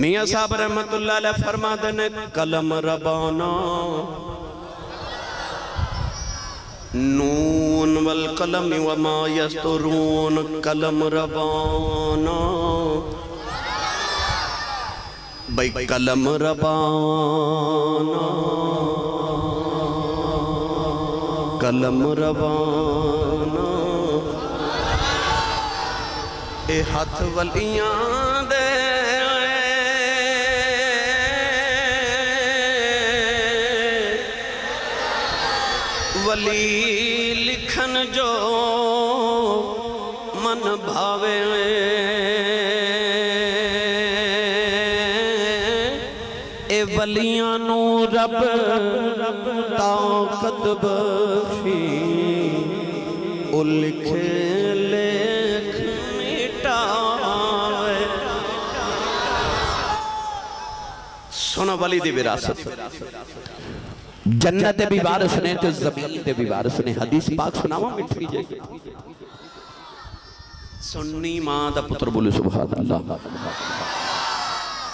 मियां साहब रहमतुल्लाह अलैह फरमाते ने कलम रबाना नून वल कलम वमा यस्तरून कलम रबाना भाई कलम रबाना कलम रबाना ए हथ वलियां दे वली लिखन जो मन भावे ए वलियां नू रब ताकत बख्शी ओ लिखे लेख मिटावे। सुनो वली दी विरासत जन्नत भी वारिस ने ते ज़मीन ते भी वारिस ने। हदीस पाक सुनावा मिठी जे सुन्नी मां दा पुत्र बोले सुभान अल्लाह।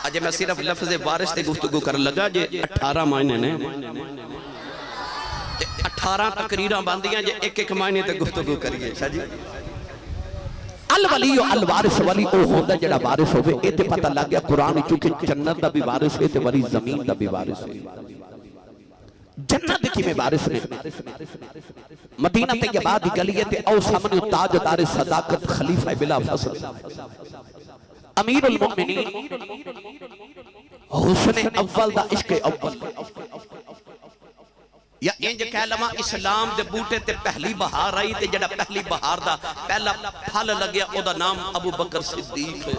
अजे मैं सिर्फ लफ्ज़ वारिस ते गुफ्तगू कर लगा जे 18 मायने ने 18 तकरीरां बनदियां जे एक एक मायने ते गुफ्तगू करिए। शाह जी अल वली अल वारिस वली ओ होंदा जेड़ा वारिस होवे। ए ते पता लग गया कुरान चूंकि जन्नत दा भी वारिस है ते वली ज़मीन दा भी वारिस है। जन्नत की में वारिस ने मदीना तैयबा दी गली ते औ सामने ताजदार सदाकत खलीफा बिला फसल अमीरुल मोमिनीन हुस्न अव्वल दा इश्क अव्वल या इंज कह लवा इस्लाम दे बूटे ते पहली बहार आई ते जेड़ा पहली बहार दा पहला फल लगया ओदा नाम अबू बकर सिद्दीक है।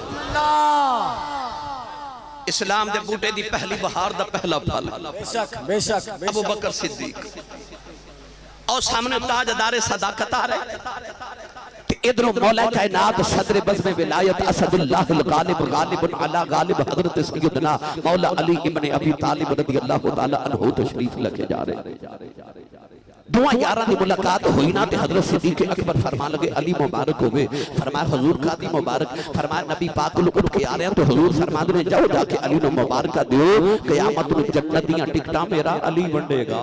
इस्लाम दे बूटे दी पहली बहार दा पहला फल बेशक बेशक अबू बकर सिद्दीक और सामने ताजदार सदाकत आ रहे ते इधरों मौला कायनात सदर बज़्म विलायत असदुल्लाह अल गालिब गालिबुन अला गालिब हजरत सैयदना मौला अली इब्ने अबी तालिब रदियल्लाहु ताला अन्हु तशरीफ लेके जा रहे। दुआ यारां दी मुलाकात हुई ना ते हजरत सिद्दीक अकबर फरमा लगे अली मुबारक होवे। फरमाया हुजूर कादी मुबारक। फरमाया नबी पाक को उठ के आ रहे हैं तो हुजूर फरमाते ने जाओ जाके अली नु मुबारक दियो क़यामत नु जन्नत दियां टिकटां मेरा अली वंडेगा।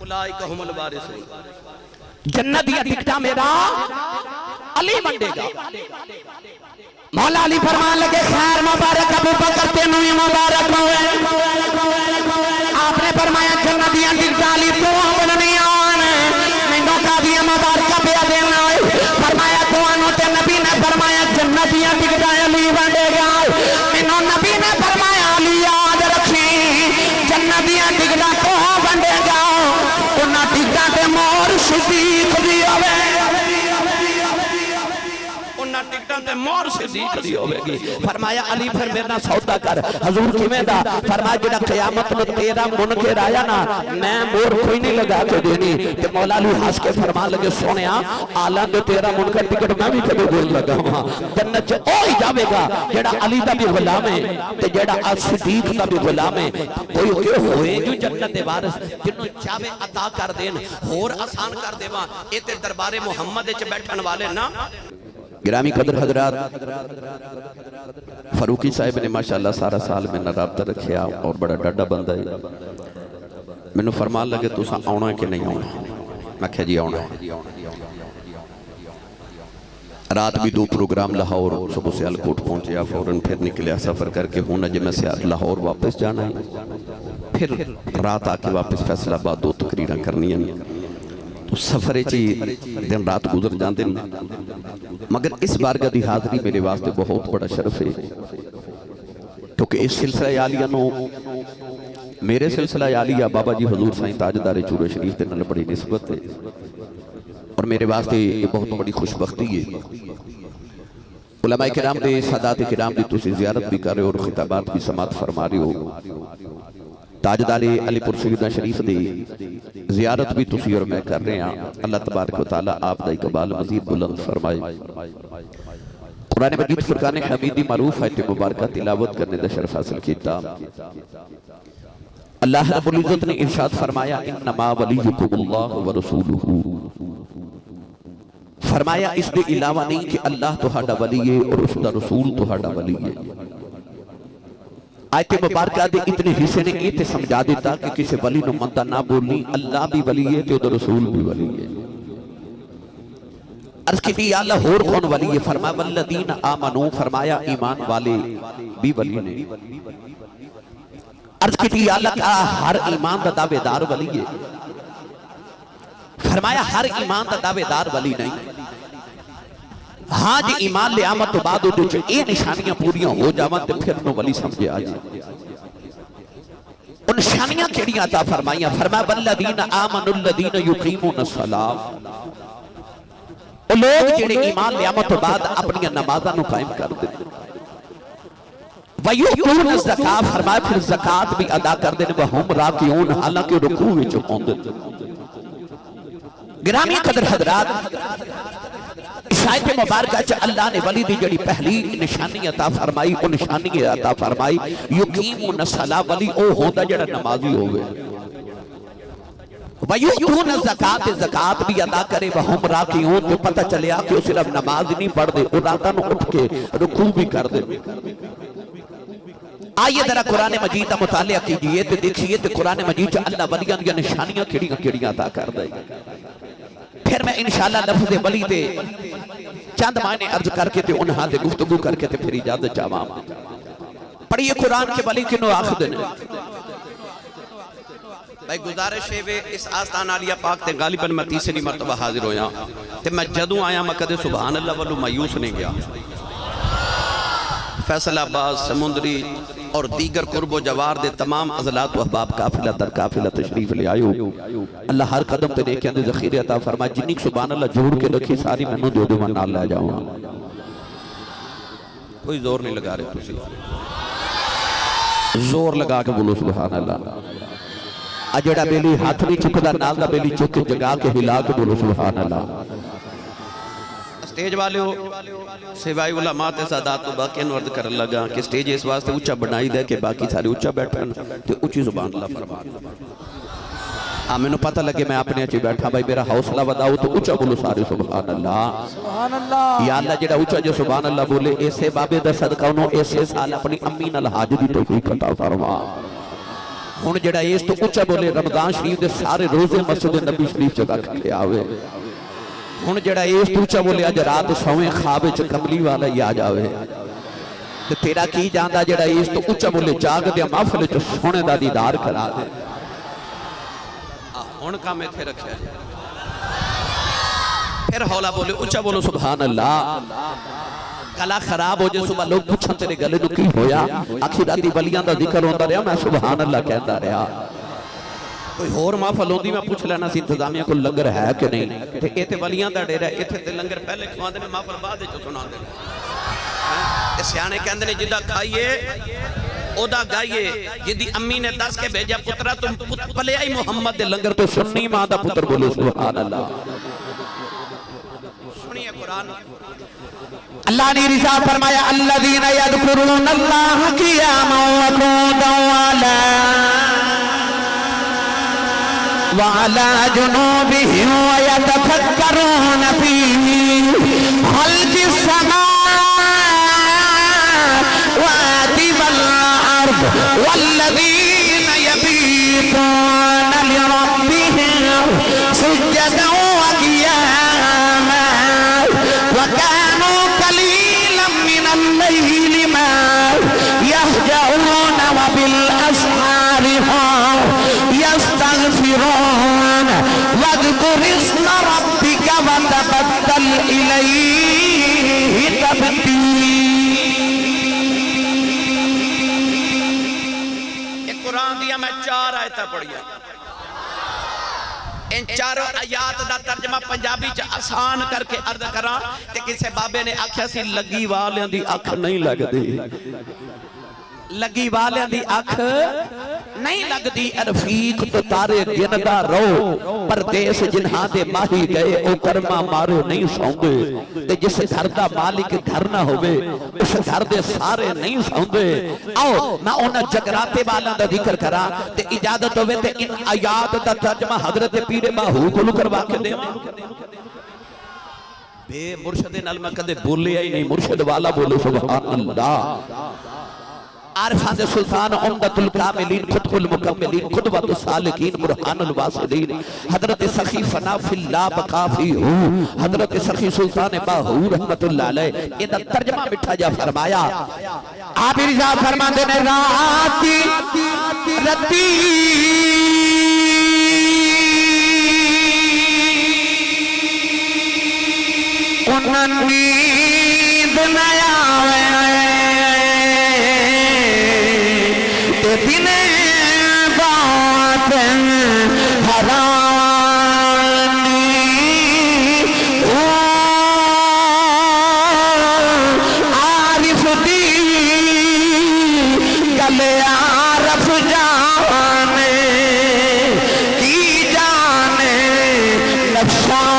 उलाइका हुमुल वारिसून जन्नत दियां टिकटां मेरा अली वंडेगा। मौला अली फरमान लगे खैर मुबारक अबू बकर तेनू ही मुबारक होवे। आपने फरमाया जन्नत दियां टिकटां अली तो बननी आन मैनू कादियां मुबारक पे देना। फरमाया तुहानू ते नबी ने फरमाया जन्नत दियां टिकटां अली वंडेगा। मैनू नबी ने फरमाया अली याद रखी जन्नत दियां टिकटां तो वंडेगा उन्हां टिकटां ते मोहर सिद्दीक दी होवे। उन्हां टिकटां ते मोहर सिद्दीक दी होवेगी। फरमाया अली फिर मेरे नाल सौदा कर। हुजूर किवें दा? फरमाया जेड़ा क़यामत नु तेरा मुनकर आया ना मैं मोहर कोई नहीं लगा के देनी। ते मौला अली हंस के फरमान लगे सोनिया आला दे तेरा मुनकर टिकट मैं भी कदे देन लगा हां। जन्नत च ओ ही जावेगा जेड़ा अली दा भी गुलाम है ते जेड़ा सिद्दीक दा भी गुलाम है। कोई होए जो जन्नत दे वारिस जिन्नु चाहे अता कर देन होर आसान कर देवा। ए ते दरबारे मुहम्मद विच बैठन वाले ना गिरामी कदर हजरात फरूकी साहब ने माशाअल्लाह सारा साल में राबता रखिया और बड़ा डाडा बंदा है। मैनू फरमान लगे तुसा आना कि नहीं आना? मैं क्या जी आना। रात भी 2 प्रोग्राम लाहौर सुबह सियालकोट पहुंचे फौरन फिर निकलिया सफर करके हूँ अज मैं लाहौर वापस जाना है। फिर रात आके वापस फैसलाबाद 2 तकरीर करनी तो सफर दिन रात गुजर जाते हैं। मगर इस बारगाह की हाजरी मेरे वास्ते बहुत बड़ा शरफ है क्योंकि इस सिलसिला आलिया मेरे सिलसिला आलिया बाबा जी हजूर साईं ताजदारे चूरे शरीफ के नाल बड़ी निस्बत है और मेरे वास्ते ये बहुत बड़ी खुशबख्ती है। उलमाए किराम दे सादात किराम की तुसी ज़ियारत भी कर रहे हो और खिताबात भी समात फरमा रहे हो। ताजदारे अलीपुर सैयदना शरीफ की ज़ियारत भी तुसी और मैं कर रहे हैं। अल्लाह तबारक व तआला आप दा इकबाल मज़ीद बुलंद फरमाए। कुरान मजीद फुरकान हमीदी मारूफ है मुबारक तिलावत करने का शरफ हासिल किया। अल्लाह रब्बुल इज्जत ने इरशाद फरमाया इन्नमा वलियुकुमुल्लाह व रसूलुहु फरमाया इसके अलावा नहीं कि अल्लाह तुहाडा वली है और उसका रसूल तुहाडा वली है। आयत मुबारक दे इतने हिस्से ने ये समझा दिता कि किसी वली नु मंदा ना बोलनी, अल्लाह भी वली है ते उहदा रसूल भी वली है। अर्ज की या अल्लाह होर कौन वली है? फरमाया वल्लदीन आमनू, फरमाया ईमान वाले भी वली ने। अर्ज की या अल्लाह का हर ईमान दा दावेदार वली है? फरमाया हर ईमान दा दावेदार वली नहीं। हाँ जी ईमान ले आमद तो बाद ये निशानियां पूरियां हो जावन तो फिर नो वली समझे आ जाए। उन निशानियां केड़ियां अता फरमाइयां? फरमाया वल्लदीन आमनुल्लदीन युकीमुनस सलात, ओ लोग जेड़े ईमान ले आमद तो बाद अपनी नमाज़ां नु कायम कर दे। वयुतून ज़कात, फरमाया फिर ज़कात भी अदा कर दे। वहुम राकिऊन, हालांकि रुकू विच होंदे। गिरामी कदर हजरात, शायद मुबारक च अल्लाह ने वली दी जड़ी पहली निशानी अता फरमाई, वो निशानी अता फरमाई युकीमुन सला, वली ओ होंदा जेड़ा नमाजी होवे। वयुतून ज़कात, ज़कात भी अदा करे। वहुम राकिऊन, तो पता चलिया कि वो सिर्फ नमाज नहीं पढ़दे, वो रातां नूं उठ के रुकू भी करदे। आइए जरा कुरान मजीद का मुतालिया कीजिए तो देखिए तो कुरान मजीद अल्लाह वलियां दी निशानियां केड़ियां अता करदा है। फिर मैं इंशाअल्लाह लफ्ज़ वली दे चंद मायने अर्ज करके ते उन्हां दे गुफ्तगू करके ते फिर इजाजत चाहां। पढ़िए कुरान के वली किनो आखदे ने। भाई गुजारिश है वे इस आस्ताना आलिया पाक ते गालिबन मैं तीसरी मरतबा हाजिर होया ते मैं जदों आया मैं कदे सुभान अल्लाह वालों मायूस नहीं गया। फैसलाबाद, समुंदरी और दीगर कुर्बो जवार दे तमाम अज़लात व अहबाब काफिला दर काफिला तशरीफ ले आयो। अल्लाह हर कदम ते लेके आंदे ज़ख़ीरे अता फरमाए। जिन्नी सुभान अल्लाह जोड़ के रखी सारी मैनू दे दो, मैं नाल ले जाऊंगा। कोई जोर नहीं लगा रहे तुसी, जोर लगा के बोलो सुभान अल्लाह। आ जेड़ा बेली हाथ नहीं चुकदा नाल दा बेली चुक के जगा के हिला के बोलो सुभान अल्लाह। स्टेज वाले हो सिवाय उलमा ते सादात तो बाकी अर्ज कर लगा कि स्टेज इस वास्ते ऊंचा बनाई दे कि बाकी सारे ऊंचा बैठन ते ऊंची जुबान अल्लाह फरमा। हाँ मैंने पता लगे मैं अपने च बैठा, भाई मेरा हौसला बढ़ाओ तो ऊंचा बोलो सारे सुभान अल्लाह। सुभान अल्लाह। या अल्लाह जेड़ा ऊंचा जो सुभान अल्लाह बोले ऐसे बाबे दा सदका उन्होंने ऐसे साल अपनी अम्मी नाल हज दी तौफीक अता फरमा। हुण जेड़ा इस तो ऊंचा बोले रमजान शरीफ दे सारे रोजे मस्जिद नबी शरीफ च रख के आवे। हुण जेड़ा इस ऊंचा बोले अज रात सोवे ख्वाब च कमली वाला ही आ जावे ते तेरा की जांदा जेड़ा इस तो ऊंचा बोले जाग दे महफिल च सोने दा दीदार करा दे। हुण काम इत्थे रखिया फिर हौला बोले ऊंचा बोलो सुभान अल्लाह। गला खराब हो जाए सुबह लोग पूछन तेरे गले नूं की होया, आखिर राती वलियां दा जिक्र होंदा रहा, मैं सुभान अल्लाह कहंदा रहा। कोई होर महफिल होंदी मैं पूछ लेना सी इंतजामिया को लंगर है कि नहीं, ते ए ते वलियां दा डेरा, इत्थे ते लंगर पहले खवांदे ने महफिल बाद विच सुणांदे ने। ते सियाणे कहंदे ने जिदा खाइए ओदा गाइए, जिदी अम्मी ने दस के भेजा पुत्रा तुम पलिया ही मुहम्मद दे लंगर तो सुन्नी मां दा पुत्र बोलो सुभान अल्लाह। सुनिए कुरान अल्लाह ने इरशाद फरमाया अल्लज़ीना यज़कुरूनल्लाह क़ियामन व क़ुऊदन व अला जुनूबिहिम व यतफक्करून फी खल्क़िस समावाति वल अर्द वल्लज़ीना यबीतूना लिरब्बिहिम सुज्जदन व क़ियामन व कानू क़लीलन मिनल लैलि मा यहजऊन व बिल अस्हारि हुम यस्तगफिरून वज़कुर इस्म रब्बिका व तबत्तल इलैहि तबतीला। कुरान दिया मैं 4 आयतां पढ़ियां। इन चारों आयात का तर्जमा पंजाबी च आसान करके अर्ज करा ते किसी बाबे ने आख्या सी लगी वालियां दी अख नहीं लगदी, लगी वालियां दी अख नहीं लगदी। रफीक तो तारे गिनदा रहो परदेस जिन्हां दे माही गए ओ कर्मा मारो नहीं सौंदे। ते जिस घर दा मालिक घर ना होवे उस घर दे सारे नहीं सौंदे। आओ मैं उन्हां जगराते वालां दा जिक्र करा ते इजाजत होवे ते इन आयात दा तर्जमा हजरत पीर बाहू कोलों करवा के देवां। बे मुर्शद नाल मैं कदे बोलिया ही नहीं, मुर्शद वाला बोलो सुभान अल्लाह। आरिफान दे सुल्तान उम्दतुल कामिलीन खुतबुल मुकम्मिलीन खुतबतुस सालिकीन बुरहानुल वासिलीन हजरत सखी फना फिल्लाह बकाफी हु हजरत सखी सुल्तान बाहू रहमतुल्लाह अलैह इदा तर्जुमा मिठा जा फरमाया। आप रिजा फरमाते ने राती रती नींद न आवे ते दिन बात हरानी ओ आरिफ दी गले आरफ जाने की जाने नफसानी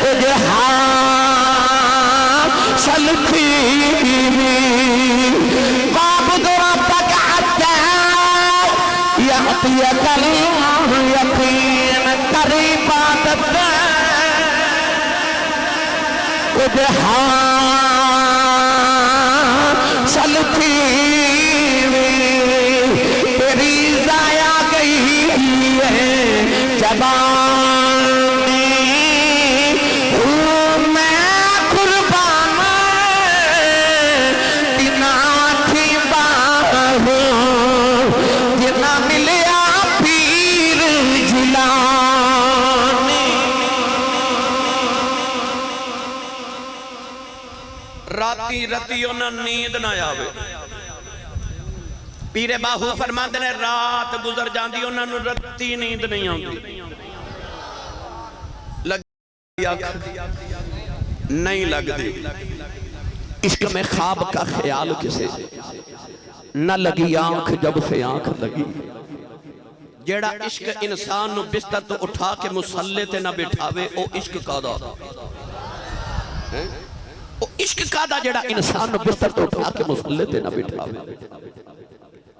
कुछ हासिल थी वाबुद रब्बक हत्ता यअतियकल यकीन करीबात कुछ हासिल थी तेरी जाया गई है जबानी मैं कुर्बान बिना थी बाहू जिना मिलया पीर जिलानी। राती रती उन्हें नींद ना आवे। पीरे बाहू फरमाते ने रात गुजर जाती उन्होंने रती नींद नहीं आती। नहीं लगती इश्क में ख्वाब का ख्याल किसे न लगी आंख जब से आंख लगी। जेड़ा इश्क इंसान नु बिस्तर तो उठा के मुसल्ले ते ना बिठावे ओ इश्क कादा है। ओ इश्क कादा जेड़ा इंसान नु बिस्तर तो उठा के मुसल्ले ते ना बिठावे।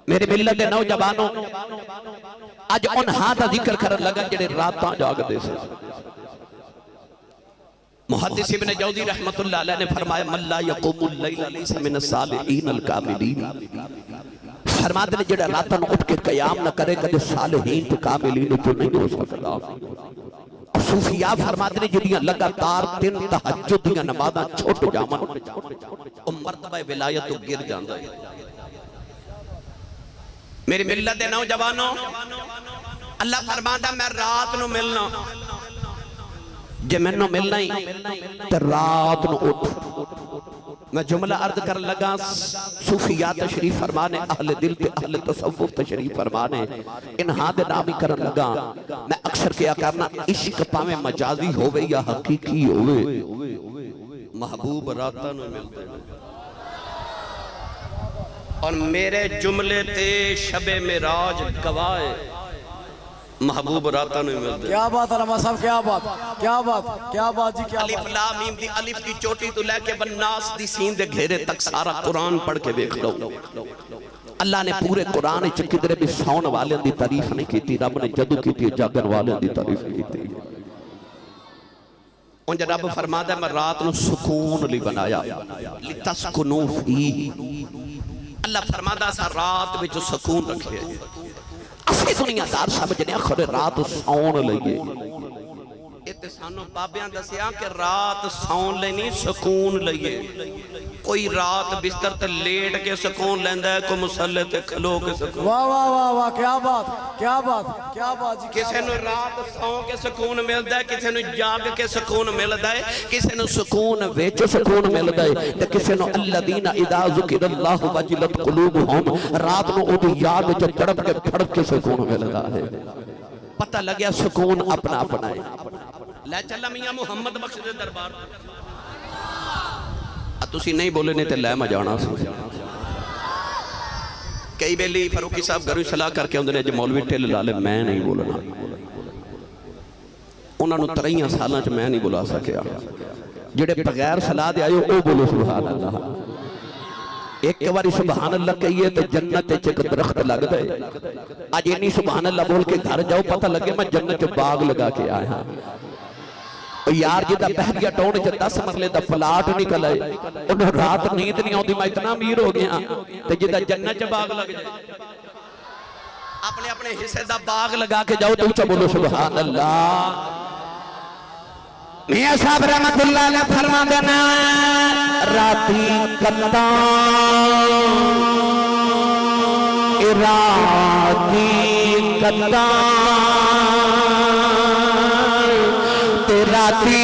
मेरे मिल्लत दे नौजवानों अज उन हां दा जिक्र करन लगा जेड़े रातां जागदे से। मुहद्दिस इब्न जौज़ी रहमतुल्लाह अलैह ने फरमाया मल्ला यक़ूमुल लैला लैसा मिनस सालिहीन अल कामिलीन। फरमाते ने जेड़ा रात ਨੂੰ उठ के कयाम न करे कदे सालिहीन ते कामिलीन तो नहीं हो सकता। सूफिया फरमाते ने जेड़ियां लगातार 3 तहज्जुद दी नमाज़ां छुट जावन ओ मर्तबा विलायत तो गिर जांदा है। मेरी मिल्लत दे नौजवानों अल्लाह फरमांदा मैं रात नु मिलना जे मैनू मिलना ही तो रात नु उठ। मैं जुमला अर्ज कर लगा सूफिया तशरीफ फरमाने अहले दिल ते अहले तसव्वुफ तशरीफ फरमाने इन हां दे नाम ही करन लगा। मैं अक्सर क्या करना इश्क पावे मजाजी होवे या हकीकी होवे महबूब रातां नु मिलदे और मेरे जुमले ते शबे मेराज गवाए महबूब रातां नु मिलदे। क्या बात अल्लामा साहब क्या बात क्या बात क्या बात जी क्या अलिफ लाम मीम दी अलिफ दी चोटी तो लेके बन्नास दी सीन दे घेरे तक सारा कुरान पढ़ के देख लो। अल्लाह ने पूरे कुरान च किधरे भी सौन वाले दी तारीफ नहीं की। रब ने जदू की जागन वाले दी तारीफ की। उन रब फरमादा मैं रात नु सुकून ली बनाया लितस्कुनू फी। अल्लाह फरमादा सा रात विच सुकून रखे। असली दुनियादार समझने खुद रात सौन लईए। इत्ते सानू बाबियां दसिया कि रात सौन ले नहीं सुकून लईए। कोई रात बिस्तर ते लेट के सुकून लेंदा है, कोई मुसल्ले ते खलो के सुकून। वाह वाह वाह वाह क्या बात क्या बात क्या बात जी। किसे नु रात सौ के सुकून मिलदा है, किसे नु जाग के सुकून मिलदा है, किसे नु सुकून विच सुकून मिलदा है ते किसे नु अल्लदीना इदा ज़ुकिरल्लाहु वजिलत क़ुलूबुहुम रात नु ओदी याद विच तड़प के फड़क के सुकून मिलदा है। पता लग गया सुकून अपना अपना है। लै चला मियां मुहम्मद बख्श दे दरबार तुसी नहीं बोले ने ते लै मैं जाना सी कई बेली फरूकी साहब घरों सलाह करके आउंदे ने जे मौलवी ढिल ला ले मैं नहीं बोलना उन्होंने 23 साल च मैं नहीं बुला सकिया जेडे बगैर सलाह दे आए वो बोलो सुभान अल्लाह एक बारी सुभान अल्लाह कहिए तो जन्नत च एक दरख्त लगता है आज इन्नी सुभान अल्लाह बोल के घर जाओ पता लगे मैं जन्नत च बाग लगा के आया यार जिदा बहरिया टाउन च 10 मरले का प्लाट निकल आए उन्हें रात नींद नहीं आती मैं इतना अमीर हो गया तो जिदा जन्नत च बाग लग जाए अपने अपने हिस्से का बाग लगा के जाओ तो उच्चा बोलो सुभान अल्लाह मियां साहब रहमतुल्लाह अलैह फरमाते हैं राती कत्ता राती कत्ता ते राती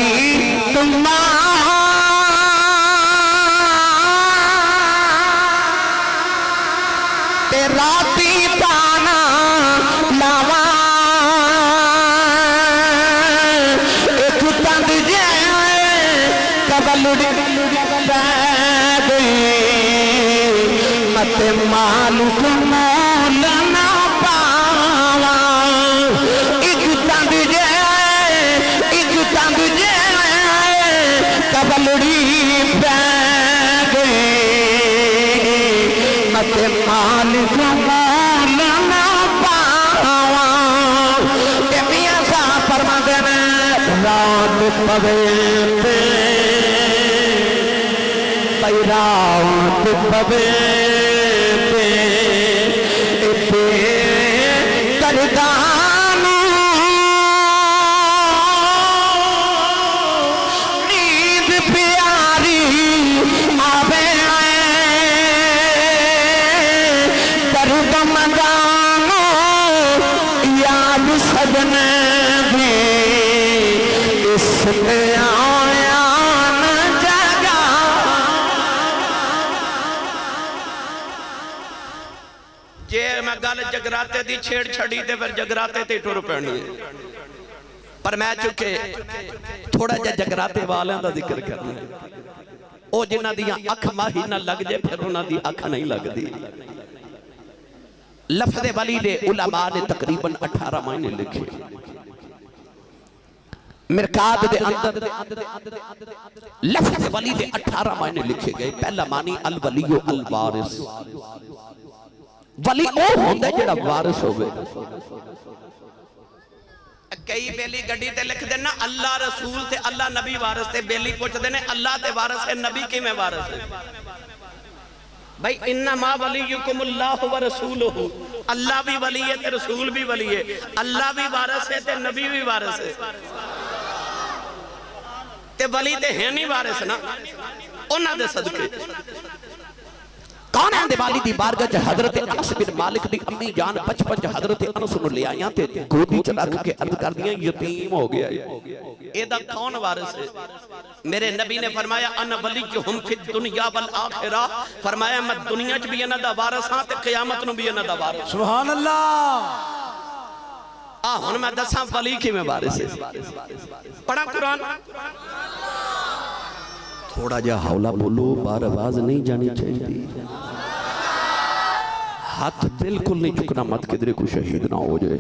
तुमा ते राती ताना लावा मत मालूक मोल ना पावा एक तंग जे कबलड़ी पै गई मत मालूक मोल ना पावा मियां साहब फरमाते ने रात पवे रात पवे करदानू नींद प्यारी आवे दर्द मदानो याद सजने भी इसमें गल जगराते दी छेड़ छड़ी ते फिर जगराते ते टुर पैनी है पर मैं चुके थोड़ा जा जगराते वालों का जिक्र करना है ओ जिन्हां दी अख माही ना लग जाए फिर उन्हां दी अख नहीं लगती लफ्ज़ वली दे उलमा ने तकरीबन 18 महीने लिखे मिरकात दे अंदर लफ्ज़ वली दे 18 महीने लिखे गए पहला मानी अल वलियो अल वारिस वली ओ होंदा जेड़ा वारिस होवे कई बेली गड्डी ते लिख देना अल्लाह रसूल ते अल्लाह नबी वारिस ते बेली पूछदे ने अल्लाह ते वारिस है नबी किवें वारिस है भाई इन्नमा वलियुकुमुल्लाहु व रसूलुहु अल्लाह भी वली है ते रसूल भी वली है अल्लाह भी वारिस है ते नबी भी वारिस है ते वली ते है नहीं वारिस ना उन्हां दे सदके कौन है दिवाली दी बारगाह च हजरत अनस बिन मालिक दी अम्मी जान बचपन च हजरत अनस नु ले आईयां ते गोदी च रख के अर्ज कर दियां यतीम हो गया एदा कौन वारिस है मेरे नबी ने फरमाया अन वलियुहुम फिद दुनिया वल आखिरा फरमाया मैं दुनिया च भी इन्हां दा वारिस हां ते क़यामत नु भी इन्हां दा वारिस सुभान अल्लाह आ हुन मैं दसां वली किवें वारिस है पढ़ा कुरान थोड़ा जा हौला बोलो बार आवाज नहीं जानी चाहिए हाथ बिल्कुल नहीं चुकना मत किधरे को शहीद ना हो जाए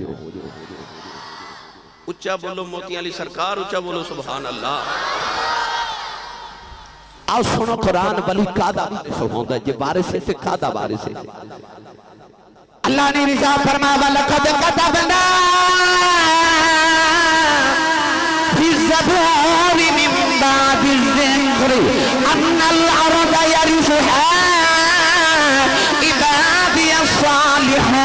उच्चा बोलो मोतियां अली सरकार उच्चा बोलो सुभान अल्लाह आओ सुनो कुरान वली कादा होंदा जे वारिस है ते कादा वारिस है अल्लाह ने रिज़ा फरमाया वलक़द कतबना फी ज़बूरि मिन बादि ज़िक्रि अन्नल अर्ज़ यरिसुहा इबादियस सालिहून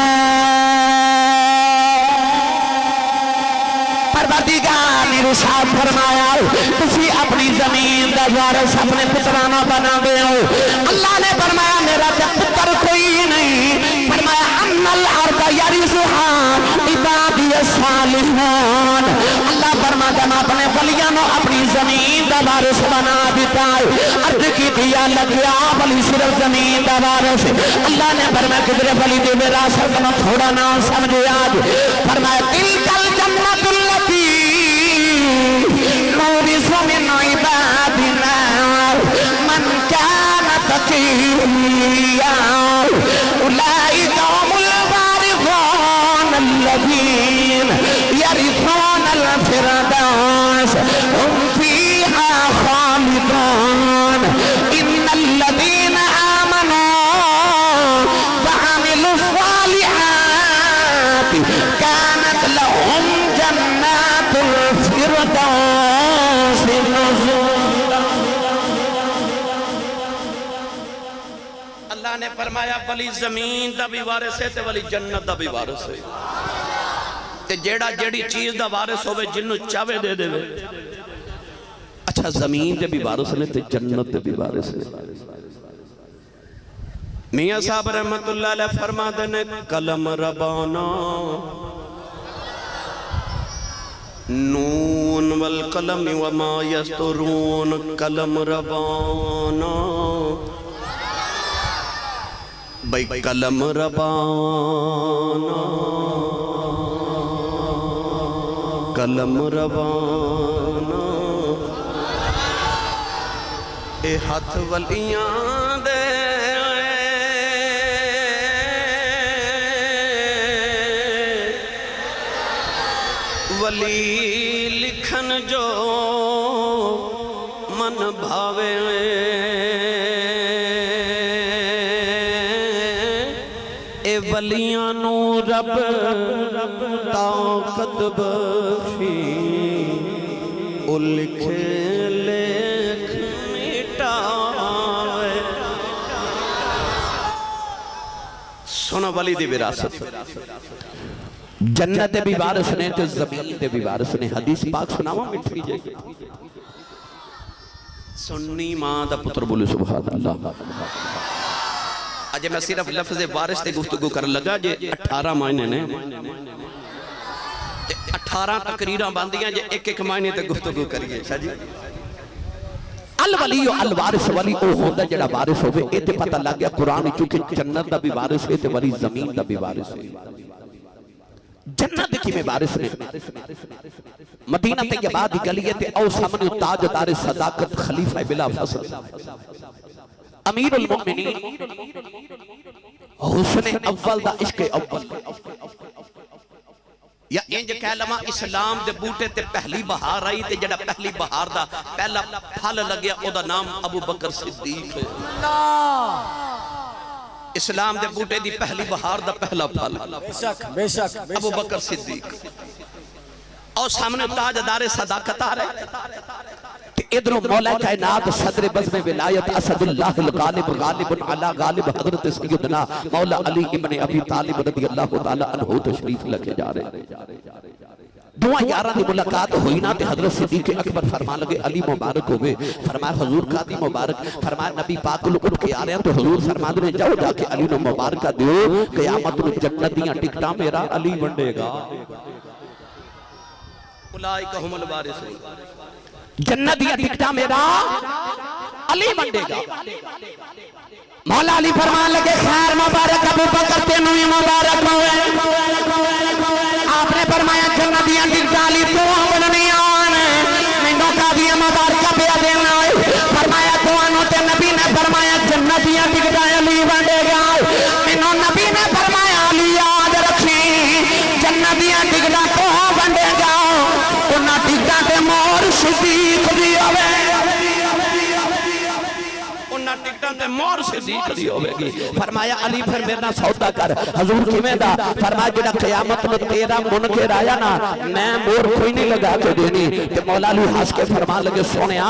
परवरदिगार ने इरशाद फरमाया तुसी अपनी जमीन दा वारिस अपने पुत्रां ना बनावे हो अल्लाह ने फरमाया मेरा ते पुत्र कोई नहीं फरमाया अन्नल अर्ज़ यरिसुहा इबादियस सालिहून अल्लाह फरमाता मैं अपने वलियां नो अपनी जमीन दा वारिस बना दिता है अर्ज की दिया लगिया वली सिर्फ जमीन दा वारिस अल्लाह ने फरमाया किधरे वली दे विरासत में थोड़ा ना समझे आज फरमाया तिलकल जन्नतुल लती अलिया उलाइका हुमुल वारिसून अल्लज़ीन यरिसूनल फिरदौस हुम फीहा खालिदून इन्नल्लज़ीना आमनू व अमिलुस सालिहाति कानत लहुम जन्नातुल फिरदौस नुज़ुला। अल्लाह ने फरमाया वली जमीन दा भी वारिस है ते वली जन्नत दा भी वारिस है ते जेड़ा जेड़ी चीज दा वारिस होवे जिन्नू चाहे दे देवे। अच्छा जमीन दे भी वारिस ने ते जन्नत दे भी वारिस ने। मियां साहब रहमतुल्लाह अलैह फरमाते ने कलम रबाना नून वल कलम व मा यस्तरून कलम रबाना भाई कलम रबाना कलम रबाना ए हाथ वलियां दे वली लिखन जो मन भावे ए वलियां नू रब ताकत बख्शी ओ लिखे लेख मिटावे। सुनो वली दी विरासत जन्नत भी वारिस ने ते ज़मीन दे भी वारिस ने। हदीस पाक सुनावा मिठी जे सुन्नी मां दा पुत्र बोले सुभान अल्लाह। अजे मैं सिर्फ लफ्ज़ वारिस ते गुफ्तगू कर लगा जे 18 मायने ने 18 तकरीरां बनदियां जे एक एक मायने ते गुफ्तगू करिए। शाह जी अल वली अल वारिस वली ओ होंदा जेड़ा वारिस होवे। ए ते पता लग गया कुरान चूंकि जन्नत दा भी वारिस है ते वली ज़मीन दा भी वारिस है। जन्नत की में वारिस ने मदीना तैयबा दी गली ते औ सामने ताजदार सदाकत खलीफा बिला फसल अमीरुल मोमिनीन हुस्न अव्वल दा इश्क अव्वल या इंज कह लवा इस्लाम दे बूटे ते पहली बहार आई ते जेड़ा पहली बहार दा पहला फल लगया ओदा नाम अबू बकर सिद्दीक है। इस्लाम दे बूटे दी पहली बहार दा पहला फल बेशक बेशक अबू बकर सिद्दीक और सामने ताजदार सदाकत आ रहे ते इधरों मौला कायनात सदर बज़्म विलायत असदुल्लाह गालिब गालिबुन अला गालिब हजरत सैयदना मौला अली इब्ने अबी तालिब रदियल्लाहु ताला अन्हु तशरीफ लेके जा रहे। दुआ यारां दी मुलाकात हुई ना ते हजरत सिद्दीक अकबर फरमा लगे अली मुबारक होवे। फरमाया हुजूर कादी मुबारक। फरमाया नबी पाक को उठ के आ रहे हैं तो हुजूर फरमाते ने जाओ जाके अली नु मुबारक दियो क़यामत नु जन्नत दियां टिकटां मेरा अली वंडेगा। उलाइका हुमुल वारिसून जन्नत दियां टिकटां मेरा अली वंडेगा। मौला अली फरमान लगे खैर मुबारक अबू बकर तेनू ही मुबारक होवे। आपने फरमाया जन्नत दियां टिकटां अली तो बननी आन मैनू कादियां मुबारक पे देना। फरमाया तुहानू ते नबी ने फरमाया जन्नत दियां टिकटां अली वंडेगा। मैनू नबी ने फरमाया अली याद रखी जन्नत दियां टिकटां तो वंडेगा उन्हां टिकटां ते मोहर सिद्दीक दी होवे। उन्हां टिकटां ते मोहर सिद्दीक दी होवेगी। फरमाया अली फिर मेरे नाल सौदा कर। हुजूर किवें दा? फरमाया जेड़ा क़यामत नु तेरा मुनकर आया ना मैं मोहर कोई नहीं लगा के देनी। ते मौला अली हंस के फरमान लगे सोनिया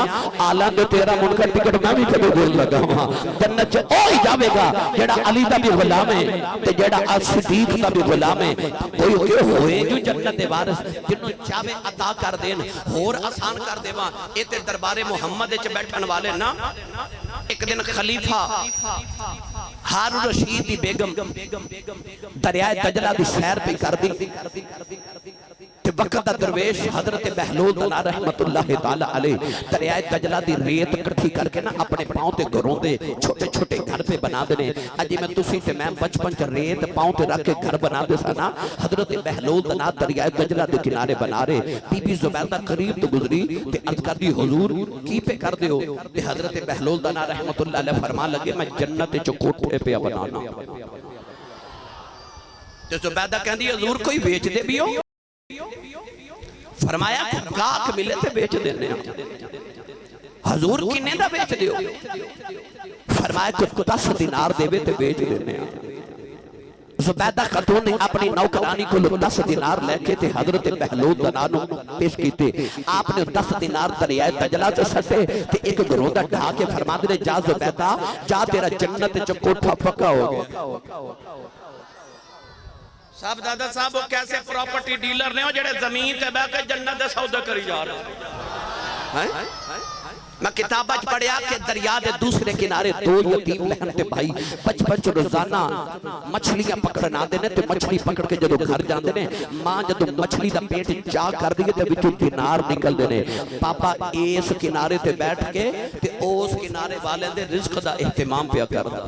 आला दे तेरा मुनकर टिकट मैं भी कदे बोल लगावां। जन्नत च ओ ही जावेगा जेड़ा अली दा भी गुलाम है ते जेड़ा सिद्दीक दा भी गुलाम है। कोई होए जो जन्नत दे वारिस जिन्नू चाहे अता कर देन होर आसान कर देवा। ए ते दरबारे मुहम्मद विच बैठण वाले ना। एक दिन खलीफा हारून रशीद दी बेगम दरियाए तजला दी सैर पे कर दी ते वक्त दा दरवेश हजरत बहलोल तना रहमतुल्लाह ताला अलैह दरिया दजला दी रेत इकट्ठी करके ना अपने पांव ते घरों दे छोटे छोटे घर पे बना देने। अजी मैं तुसी ते मैं बचपन च रेत पांव ते रख के घर बना दे सा ना, हजरत बहलोल तना दरिया दजला दे किनारे बना रहे। बीबी जुबैदा करीब तो गुजरी ते अर्ज कर दी हुजूर की पे कर दियो? ते हजरत बहलोल तना रहमतुल्लाह अलैह फरमा लगे मैं जन्नत च कोठे पे बनाना। ते जुबैदा कहंदी हुजूर कोई बेच दे भी हो? फरमाया गाहक मिले ते बेच देने। हुजूर किन्ने दा बेच दियो? फरमाया कोई 10 दिनार देवे ते बेच देने। जुबैदा खातून ने अपनी नौकरानी को 10 दिनार लेके ते हजरत बहलोल तना नु पेश कीते। आपने 10 दिनार दरिया दजला च सटे ते एक घरों दा ढा के फरमा दे जा जुबैदा जा तेरा जन्नत च कोठा पक्का हो गया। साहब दादा साहब वो कैसे प्रॉपर्टी डीलर ने जेड़े जमीन ते बैठ के जन्नत दे सौदे करी जा रहे हैं। मैं किताबा च पढ़िया कि दरिया के दूसरे किनारे 2 यतीम बहन ते भाई बचपन च रोजाना मछलियां पकड़न आते ने ते मछली पकड़ के जदों घर जाते ने मां जदों मछली दा पेट चा कर दी ते विचों दिनार निकलते ने। पापा इस किनारे ते बैठ के ते उस किनारे वाले दे रिज़्क दा एहतमाम पिया करदा।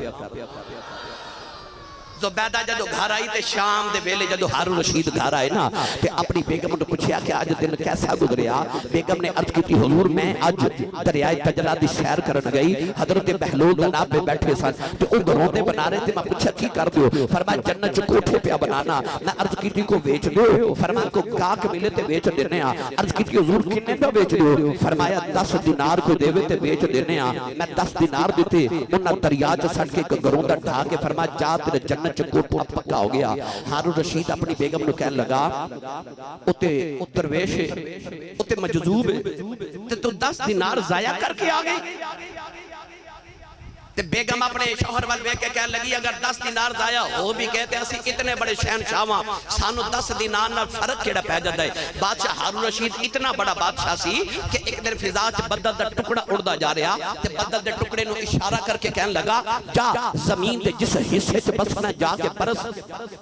जुबैदा जदों घर आई ते शाम दे वेले जदों हारून रशीद घर आए ना ते अपनी बेगम ने पूछया कि आज दिन कैसा गुजरिया? बेगम ने अर्ज की हुजूर मैं आज दरिया दजला दी सैर करन गई, हजरत बहलोल तना पे बैठे सन ते ओ घरोंदे बना रहे थे। मैं पूछया की कर दियो? फरमाया जन्नत च कोठे पे बनाना। मैं अर्ज की को बेच दो? फरमाया को गाहक मिले ते बेच देने आ। अर्ज की हुजूर किन्ने दा बेच दियो? फरमाया 10 दिनार को देवे ते बेच देने आ। मैं 10 दिनार दिते उन्हां दरिया च सट के घरों दा ढा के फरमाया जा तेरे जन्नत कोठा पक्का हो गया। हारून रशीद अपनी बेगम को कहने लगा उते दरवेश उते मजजूब ते तू 10 दिनार जाया करके आ गई। ते बेगम अपने शौहर वाल देख के कहने लगी अगर 10 दिनार जाया हो भी कहते असी इतने बड़े शहनशाह सानू 10 दिनार नाल फर्क केड़ा पै जांदा है। बादशाह हारून रशीद इतना बड़ा बादशाह सी कि एक दिन फिजा च बदल दा टुकड़ा उड़दा जा रहा ते बदल दे टुकड़े नु इशारा करके कहने लगा जा जमीन दे जिस हिस्से च बसना जाके परस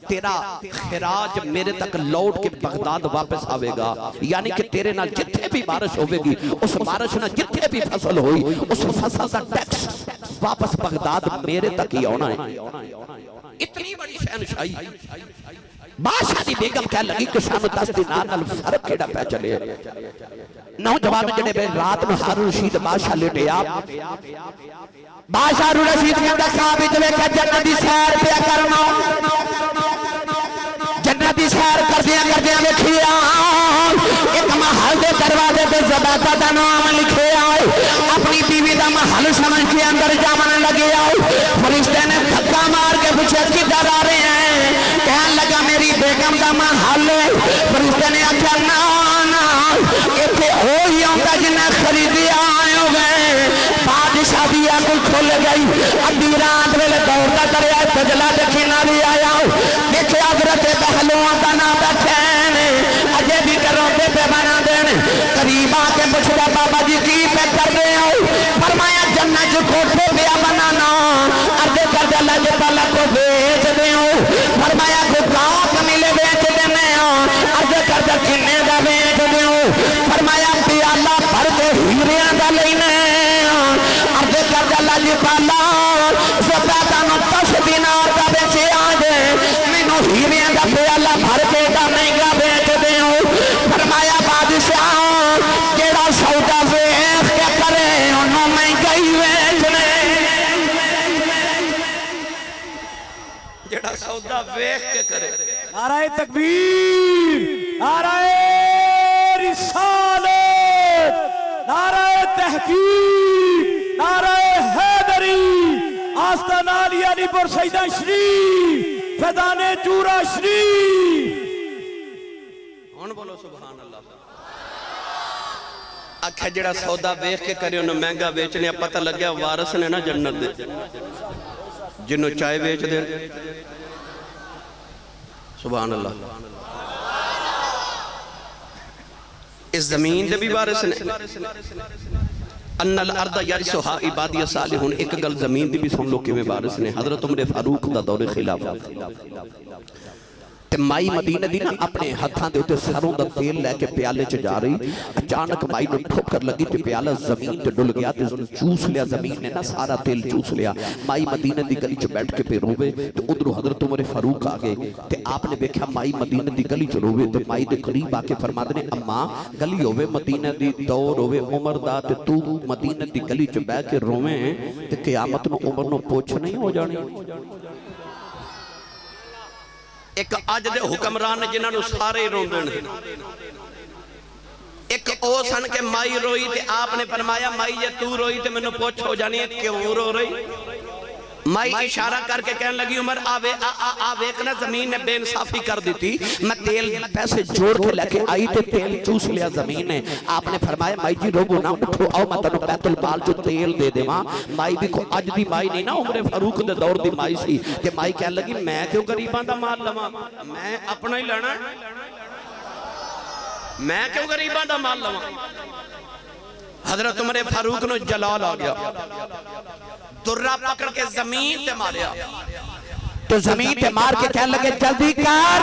तेरा खिराज मेरे तक लौट के बगदाद वापस आवेगा। यानी कि तेरे नाल जिथे भी बारिश होवेगी उस बारिश नाल जिथे भी फसल होई उस फसल दा टैक्स वापस बगदाद मेरे तक ही आना है। इतनी बड़ी शहनशाही। बादशाह दी बेगम कह लगी कि सानू 10 दिनार नाल फर्क केड़ा पै चले। नौजवान जड़े बे रात में हारून रशीद बादशाह लेटिया। बादशाह हारून रशीद कहंदा ख्वाब विच वेख्या जन्नत दी सैर पिया करना। जन्नत दी सैर करदियां करदियां वेखिया एक महल दे दरवाजे ते जुबैदा दा नाम लिखिया। अपनी बीवी दा महल समझ के अंदर जावन लगे आओ। फरिश्ते ने धक्का मार के पूछा किधर आ रहे हैं? कहने लगा मेरी बेगम दा महल। फरिश्ते ने आख्या ना ना इत्थे ओ ही आंदा जिन्ने खरीदिया आए होवे। बादशाह दी अख खुल गई। अद्धी रात वेले दौड़दा दरिया दजला दे किनारे आया। देखिए हजरत बहलोल दा नाम बैठे ने अजे भी करो पे बना देन। करीब आके पूछदा बाबा जी की पे कर रहे हो? फरमाया जन्नत कोठे पे बनाना। अर्ज कर दे अल्लाह ताला को बेच दे हो। फरमाया को गाहक मिले बेच देने हो। अर्ज कर दे किन्ने दा बेच दे हो? फरमाया प्याला भर के हीरियां दा लेने। अर्ज कर दे अल्लाह ताला ज़कात नु 10 दिनार दा बेचे आज मैनू हीरियां दा प्याला भर के दा महंगा बेच दे हो। फरमाया बादशाह केड़ा सौदा वेख के करे उन्होंने महंगा ही बेचने। जेड़ा सौदा वेख के करे। नाराए तकबीर, नाराए रिसालत, नाराए तहकीक, नाराए हैदरी, आस्ताना अलीपुर सैदा शरीफ, फैदाने चूरा शरीफ। कौन बोलो सुभान अल्लाह। आख्या जेड़ा सौदा वेख के करे उन्हें महंगा बेचने। पता लग्या वारस ने ना जन्नत दे जिन्हों चाय बेच दे। सुभान अल्लाह। इस जमीन दे भी वारिस ने। अन्नल अर्द यरिसुहा इबादी सालिहुन। एक गल जमीन दी भी सुन लो किवें वारिस ने। हजरत उमर फारूक दा दौरे खिलाफत ते माई मदीने दी ना अपने हाथों के उत्ते सरों का तेल लैके प्याले च जा रही, अचानक माई को ठोकर लगी ते प्याला जमीन ते डुल गया ते चूस लिया, जमीन ने ना सारा तेल चूस लिया। माई मदीने दी गली च बैठ के पे रोवे तो उधरों हजरत उमर फारूक आ गए ते आपने देखा माई मदीने दी गली च रोवे ते माई दे करीब आके फरमाते ने अम्मा गली होवे मदीने दी दौर होवे उमर दा ते तू मदीने दी गली च बैठ के रोवे ते क़यामत नूं उमर नूं पुछ नहीं हो जानी। एक अज दे हुक्मरान ने जिन्हां नूं सारे रोंदे ने, एक ओ सन के माई रोई ते आपने फरमाया माई जे तू रोई ते मैनूं पुछ हो जानी है क्यों रो रही। माई इशारा करके कहने लगी उमर आवे आ वेखना जमीन ने बेइंसाफी कर दी थी, मैं तेल पैसे जोड़ के लेके आई ते तेल चूस लिया जमीन ने। आपने फरमाया माई जी रोबो ना, उठो आओ मैं तेनों बैतुल माल चो तेल दे देवां। माई भी को अज दी माई नहीं ना उमर फारूक दे दौर दी माई सी ते माई कह लगी मैं क्यों गरीबां दा माल लवां, मैं अपना ही लेना, मैं क्यों गरीबां दा माल लवां। हजरत उमर फारूक नूं जलाल आ गया, दुर्रा पकड़ के जमीन ते मारिया तो जमीन ते मार के कहने लगे जल्दी कर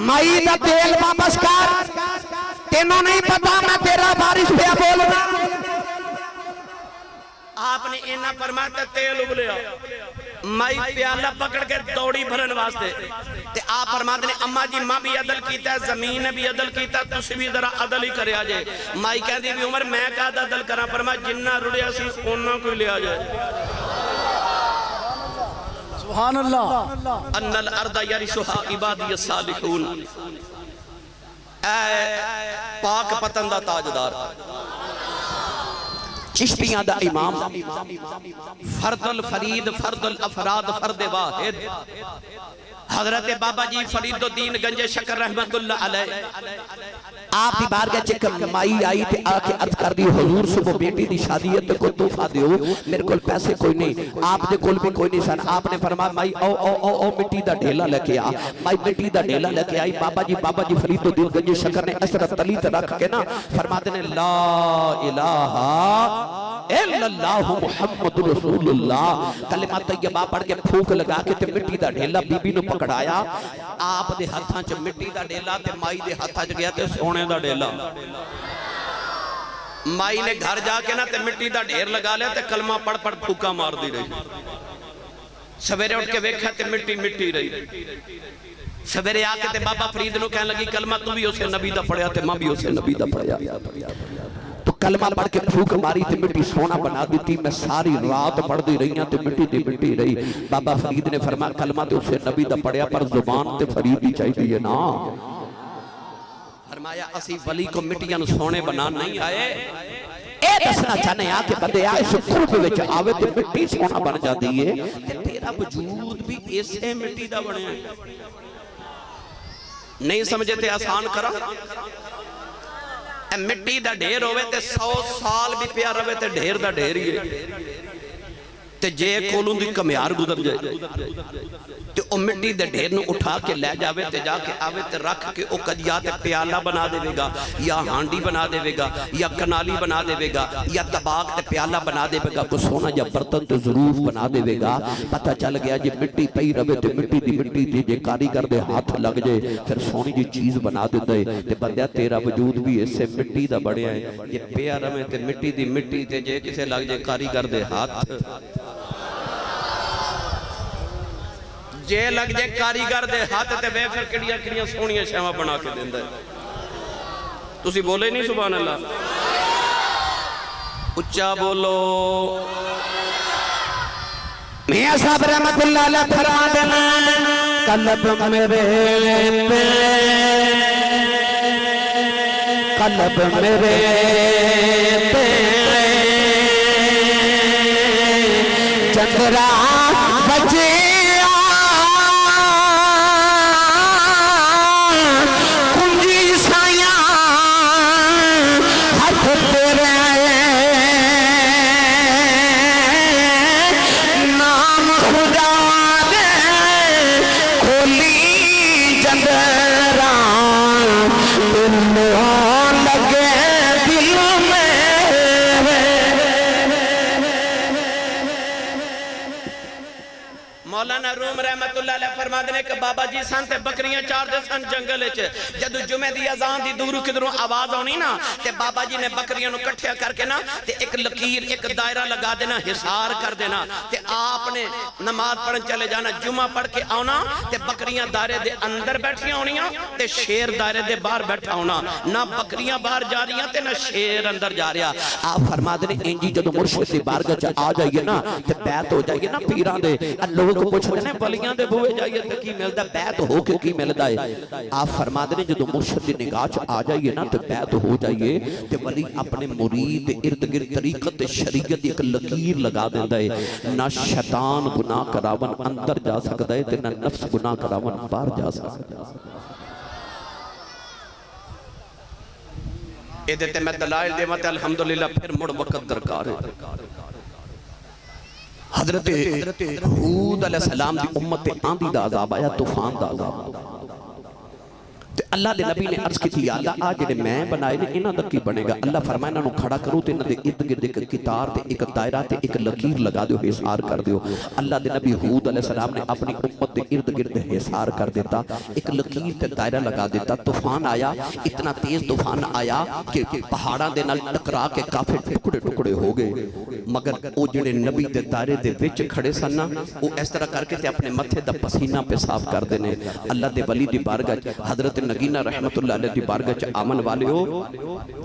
माई दा तेल वापस कर, तेनों नहीं पता मैं तेरा बारिश पे बोलना। आपने इना फरमाया तेल उबलिया, माई प्याला पकड़ के दौड़ी भरन वास्ते ते आप फरमाते ने अम्मा जी मां भी अदल कीता, जमीन ने भी अदल कीता, तुसी भी जरा अदल ही करया जे। माई कहती भी उमर मैं का अदल करा, फरमा जिन्ना रुड़िया सी ओना कोई लिया जाए। सुभान अल्लाह। अन्नल अर्दा यरिसुहा इबादी सालिहून, ऐ पाक पतन दा ताजदार चिश्तियां दा इमाम, फर्दुल फरीद फर्दुल अफराद फर्द वाहिद हजरत बाबा जी फरीदुद्दीन गंजे शकर रहमतुल्लाह अलैह। आप दी बारगाह च एक माई आई ते आके अर्ज कर दी हुजूर सुबह बेटी दी शादी है ते कोई तोहफा दियो, मेरे कोल पैसे कोई नहीं, आप दे कोल भी कोई नहीं सन। आपने फरमाया माई ओ ओ ओ ओ मिट्टी दा ढेला लेके आ। माई मिट्टी दा ढेला लेके आई। बाबा जी फरीदुद्दीन गंजे शकर ने असरत तली ते रख के ना फरमाते ने ला इलाहा इल्लल्लाहु मुहम्मदुर रसूलुल्लाह, कलिमा तैयबा पढ़ के फूंक लगा के ते मिट्टी दा ढेला बीबी नूं पकड़ाया। आप दे हाथां च मिट्टी दा ढेला ते माई दे हाथां च गया ते सोने दा ढेला। माई ने घर जाके ना ते मिट्टी दा ढेर लगा लिया ते कलमा पढ़ पढ़ फूका मार दी रही। सवेरे उठ के वेखा ते मिट्टी मिट्टी रही। सवेरे आके ते बाबा फरीद नूं कहन लगी कलमा तू भी उसे नबी दा पढ़िया ते मैं भी उसे नबी दा पढ़िया। तो कलमा पढ़ के फूक मारी ते मिट्टी सोना बना दी। मैं सारी रात पढ़ती रही ते मिट्टी दी मिट्टी रही। बाबा फरीद ने फरमाया कलमा ते उसे नबी दा पढ़िया पर जुबान ते फरीद ही चाहिए ना। फरमाया असी वली को मिट्टियां नूं सोने बना नहीं आए, ए दसना चाहने आ कि बंदे आ इस कुर्ब विच आवे ते मिट्टी सोना बन जाती है ते तेरा वजूद भी इसे मिट्टी दा बनया। नहीं समझे ते आसान करा, मिट्टी दा ढेर होवे ते 100 साल भी पिया रहे ते ढेर दा ढेर ही है। ते जे कोलों दी कमियार गुजर जाए ते ओ मिट्टी दे ढेर नूं उठा के ले जावे ते जाके आवे ते रख के ओ कदिया ते प्याला बना देवेगा या हांडी बना देवेगा या कनाली बना देवेगा या तबाक ते प्याला बना देवेगा, को सोना या बर्तन तो जरूर बना देवेगा। पता चल गया जे मिट्टी पई रवे ते मिट्टी दी मिट्टी ते जे कारीगर दे हाथ लग जाए फिर सोनी जी चीज बना देंदा है। ते बंदिया तेरा वजूद भी इसे मिट्टी दा बणिया है। जे पिया रवे ते मिट्टी दी मिट्टी ते जे किसे लग जाए कारीगर दे हाथ, जे लग जाए कारीगर दे हाथ ते वे फिर किड़ियां किड़ियां सोहणियां छावां बना के देंदा है। तुसी बोले नहीं सुभान अल्लाह, उच्चा बोलो। मियां साहब रहमतुल्लाह अलैह फरमाते हैं कल्ब मेरे पे कल्ब मेरे पे चंद्रा बचे मौलाना रूम रहमतुल्लाह अलैह फरमाते ने कि बाबा जी सन ते बकरियां चारदे सन जंगल विच जदों जुमे दी अजान दी दूरों किधरों आवाज आनी ना ते बाबा जी ने बकरियां नु इकट्ठा करके ना ते एक लकीर एक दायरा लगा देना हिसार कर देना ते आपने नमाज पढ़न चले जाना जुमा पढ़ के आना ते बकरियां दायरे दे अंदर बैठियां होनियां ते शेर दायरे दे बाहर बैठा होना ना बकरियां बाहर जा रही ते ना शेर अंदर जा रहा। आप फरमाते ने इंजी जदों मुर्शिद दी बारगाह च आ जाइए ना ते बैत हो जाइए ना पीरां दे लोग पुछदे ने वलियां दे बूहे जाइए ते की मिलदा बैत हो के की मिलदा है। आप फरमाते ने जदों मुर्शिद दी निगाह च आ जाइए ना ते बैत हो जाइए ते वली अपने मुरीद इर्द गिर्द तरीकत ते शरीयत दी एक लकीर लगा देंदा है। ना शैतान गुनाह करावन अंदर जा सकदा है ते ना नफ्स गुनाह करावन बाहर जा सकदा है। इहदे ते मैं दलाइल देवां ते अल्हम्दुलिल्लाह फिर मुड़ वक्त दरकार है। हजरत हूद अलैहिस्सलाम दी उम्मत ते आंधी दा अज़ाब आया तूफान दा अज़ाब ते अल्लाह दे नबी ने अर्ज की अल्लाह आ जेडे मैं बनाए ने इन्हां दा की बनेगा। अल्लाह फरमाया इन्हां नु खड़ा करो ते इन्हां दे इर्द गिर्द एक कितार ते एक दायरा ते एक लकीर लगा दियो हिसार कर दियो। अल्लाह दे नबी हूद अलैहिस्सलाम ने अपनी उम्मत दे इर्द गिर्द हिसार कर दिता एक लकीर ते दायरा लगा दिता। तूफान आया इतना तेज तूफान आया कि पहाड़ां दे नाल टकरा के काफी टुकड़े टुकड़े हो गए मगर वो जेडे नबी दे दायरे दे विच खड़े सन ना वो इस तरह करके ते अपने मथे दा पसीना पेशाब करदे ने। अल्लाह दे वली दी बारगाह हजरत नगीना रहमतुल्लाह अलैह दी बारगाह च आमन वाले हो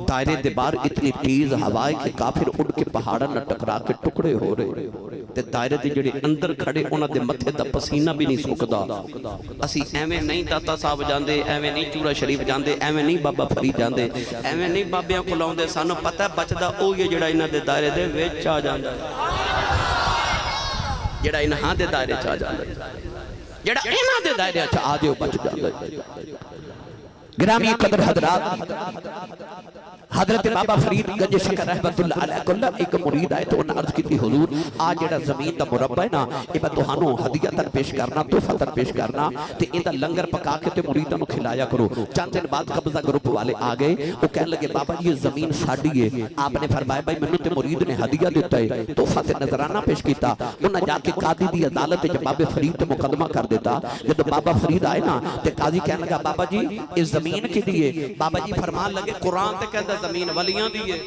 दायरे दे बाहर इतनी तेज हवा है कि काफिर उड़ के पहाड़ां नाल टकरा के टुकड़े हो रहे ते दायरे दे जेडे अंदर खड़े उन्हां दे मथे दा पसीना भी नहीं सुकदा। असी एवें नहीं दाता साहब जांदे एवें नहीं चूरा शरीफ जांदे एवें नहीं बाबा फरीद जांदे एवें नहीं बाबियां कोल आउंदे सानू पता बचदा ओ ही जेड़ा इन्हां दे दायरे दे विच आ जांदा जेड़ा इन्हां दे दायरे च आ जांदा जेड़ा इन्हां दे दायरे च आ जाओ बच जांदा। गिरामी कदर हजरात हजरत बाबा फरीद गंज शकर रहमतुल्लाह अलैह को एक मुरीद आए तो उन्हें अर्ज की हुजूर आ जेड़ा जमीन दा मुरब्बा है ना ये मैं तुहानू हदियतन पेश करना तोहफतन पेश करना ते इहदा लंगर पका के ते मुरीदां नू खिलाया करो। चंद दिन बाद कब्जा ग्रुप वाले आ गए वो कहने लगे बाबा जी ये जमीन साडी है। आपने फरमाया भाई मैनू ते मुरीद ने हदिया दिता है तोहफा ते नजराना पेश किया। उन्हें जाके कादी दी अदालत च बाबे फरीद ते मुकदमा कर दिता। जब बाबा फरीद आए ना ते काजी कहने लगा बाबा जी इस जमीन की दी है। बाबा जी फरमान लगे कुरान ते कहता जमीन वलियां दी है।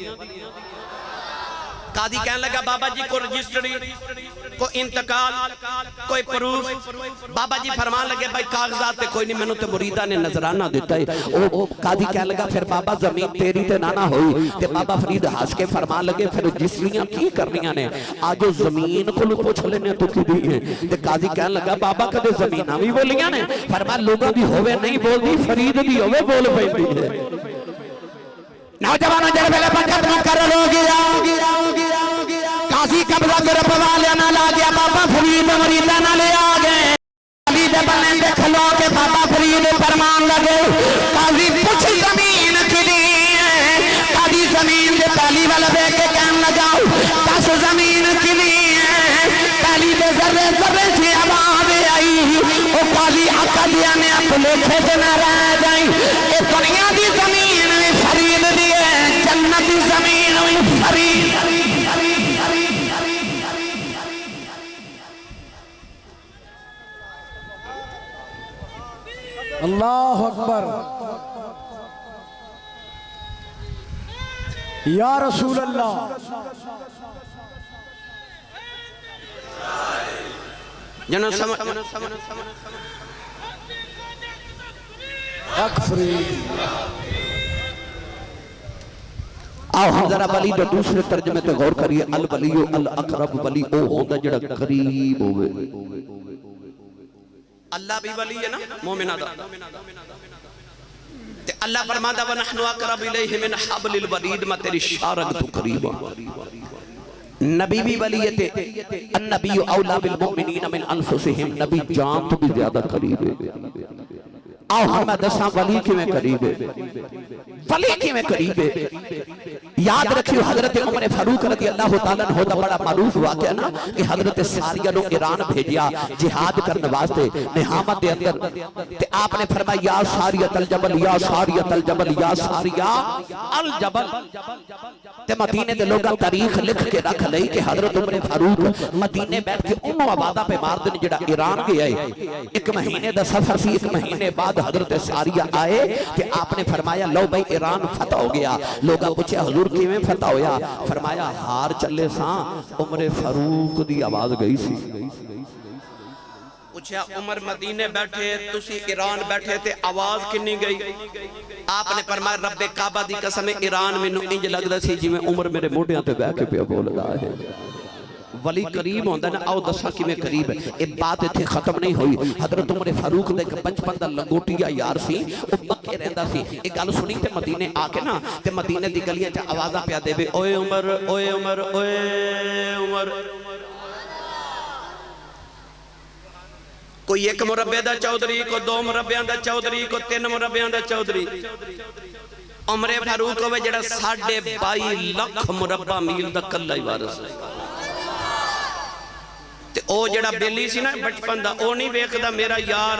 कादी कहने लगा बाबा जी को रजिस्ट्री को इंतकाल कोई प्रूफ। बाबा जी फरमान लगे भाई कागजात ते कोई नहीं मैनू ते मुरीदा ने नजराना दिता है। ओ कादी कहने लगा फिर बाबा जमीन तेरी ते ना होई ते बाबा फरीद हंस के फरमान लगे फिर रजिस्ट्रियां की करनियां ने आज जमीन को पूछ लेने तो की दी है। ते कादी कहने लगा बाबा कदे जमीनां भी बोलियां ने फरमा लोगों दी होवे नहीं बोलदी फरीद दी होवे बोल पैंदी है। नौजवानों जरा पहले पंकज मत कर लोग काजी कब्जा ग्रुप वाले ना ला गया बाबा फरीद मुरीदा ना ले आ गए। काजी दे बने देख लो के बाबा फरीद फरमान लगे काजी कुछ जमीन किदी है। काजी जमीन दे पहली वाला देख के कहने लगा 10 जमीन किदी है। पहली दे जर्रे जर्रे से आवाज आई ओ काजी अकदिया ने अपने खेत न रह जाई ए दुनिया दी जमीन फरीद दी है जन्नत दी जमीन फरीद। अल्लाह अकबर या रसूल अल्लाह। जनो आओ हम जरा वली दे दूसरे तर्जुमे ते गौर करिए। अल वलियो अल अकरब वली ओ होंदा जेड़ा करीब होवे। अल्लाह भी वली है ना मोमिना दा ते अल्लाह फरमादा व नहनु अकरब इलैहि मिन हब्लिल वरीद मैं तेरी शारग तू करीब। नबी भी वली है ते अन्नबी औला बिल मुमिनीन मिन अनफुसिहिम नबी जान तो भी ज्यादा करीब है। आओ हम मैं दसा वली किवें करीब है, वली किवें करीब है। याद रखियो हजरत उमर फारूक रज़ी अल्लाह तआला अन्हु दा बड़ा मारूफ वाक़या ना कि हजरत सारिया नु ईरान भेजिया जिहाद करने वास्ते निहामत दे अंदर ते आपने फरमाया या सारियत अल जबल या सारियत अल जबल या सारिया अल जबल। ते मदीने दे लोग तारीख लिख के रख लई कि हजरत उमर फारूक मदीने बैठ के उम्म आबादा पे मार दिन जेड़ा ईरान गया है। एक महीने दा सफर सी, एक महीने बाद हजरत सारिया आए कि आपने फरमाया लो भाई ईरान फतह हो गया। लोग पूछे हुजूर किवें फतह होया? फरमाया हार चले सा उमर फारूक दी आवाज गई सी। पूछा उमर मदीने बैठे तुसी ईरान बैठे ते आवाज किन्नी गई? आपने फरमाया रब्बे काबा दी कसम ईरान मैनू इंज लगदा सी जिवें उमर मेरे मोढियां ते बैठ के पिया बोलदा है। वली करीब होंदा ना, आओ दसा किवें करीब है। ये बात इत्थे खत्म नहीं हुई। हजरत उमर फारूक दा एक बचपन दा लंगोटिया यार सी, ओ मक्के रहंदा सी। ये गल सुनी ते मदीने आके ना ते मदीने दी गलियां च आवाज़ां पिया देवे ओए उमर ओए उमर ओए उमर। कोई एक मुरब्बे दा चौधरी, को दो मुरब्बियां दा चौधरी, को तीन मुरब्बियां दा चौधरी। उमर फारूक होवे जेड़ा 22.5 लाख मुरब्बा मील दा कल्ला ही वारिस है। ते ओ जेड़ा बेली सी ना बचपन दा, ओ नहीं वेखदा मेरा यार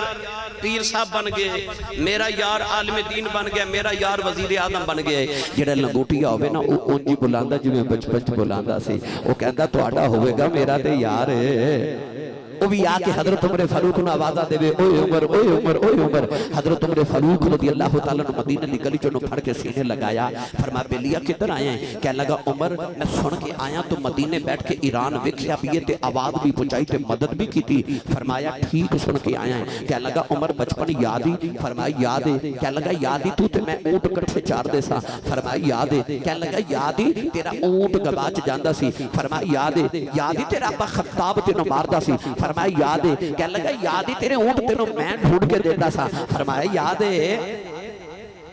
पीर साहब बन गए, मेरा यार आलिम दीन बन गया, मेरा यार वजीर आजम बन गए। जेड़ा लंगोटिया होवे ना ओ उंज ही बुलांदा जिवें बचपन च बुलांदा सी। ओ कहंदा तुहाडा होवेगा मेरा ते यार है। वो भी आके हजरत उमर फारूक ने आवाज़ा देवे ओए उमर ओए उमर ओए उमर। हजरत उमर फारूक रज़ी अल्लाह तआला अन्हु मदीने दी गली चों फड़ के सीने लगाया। फरमाया बेलिया किधर आया है? कहने लगा उमर मैं सुन के आया तो मदीने बैठ के ईरान वेख्या भी ते आवाज़ भी पहुंचाई ते मदद भी की। फरमाया ठीक सुन के आया है। कहने लगा उमर बचपन याद ही? फरमाया याद है। कहने लगा याद ही तू ते मैं ऊंट कट्ठे चारदे सा? फरमाया याद है। कहने लगा याद ही तेरा ऊंट गवाच जांदा सी? फरमाया याद है। याद ही तेरा अब्बा खत्ताब तेनों मारदा सी? फरमाया याद है। कहने लगा याद ही तेरे ऊंट तेनों मैं ढूंढ के देता सा? फरमाया याद है।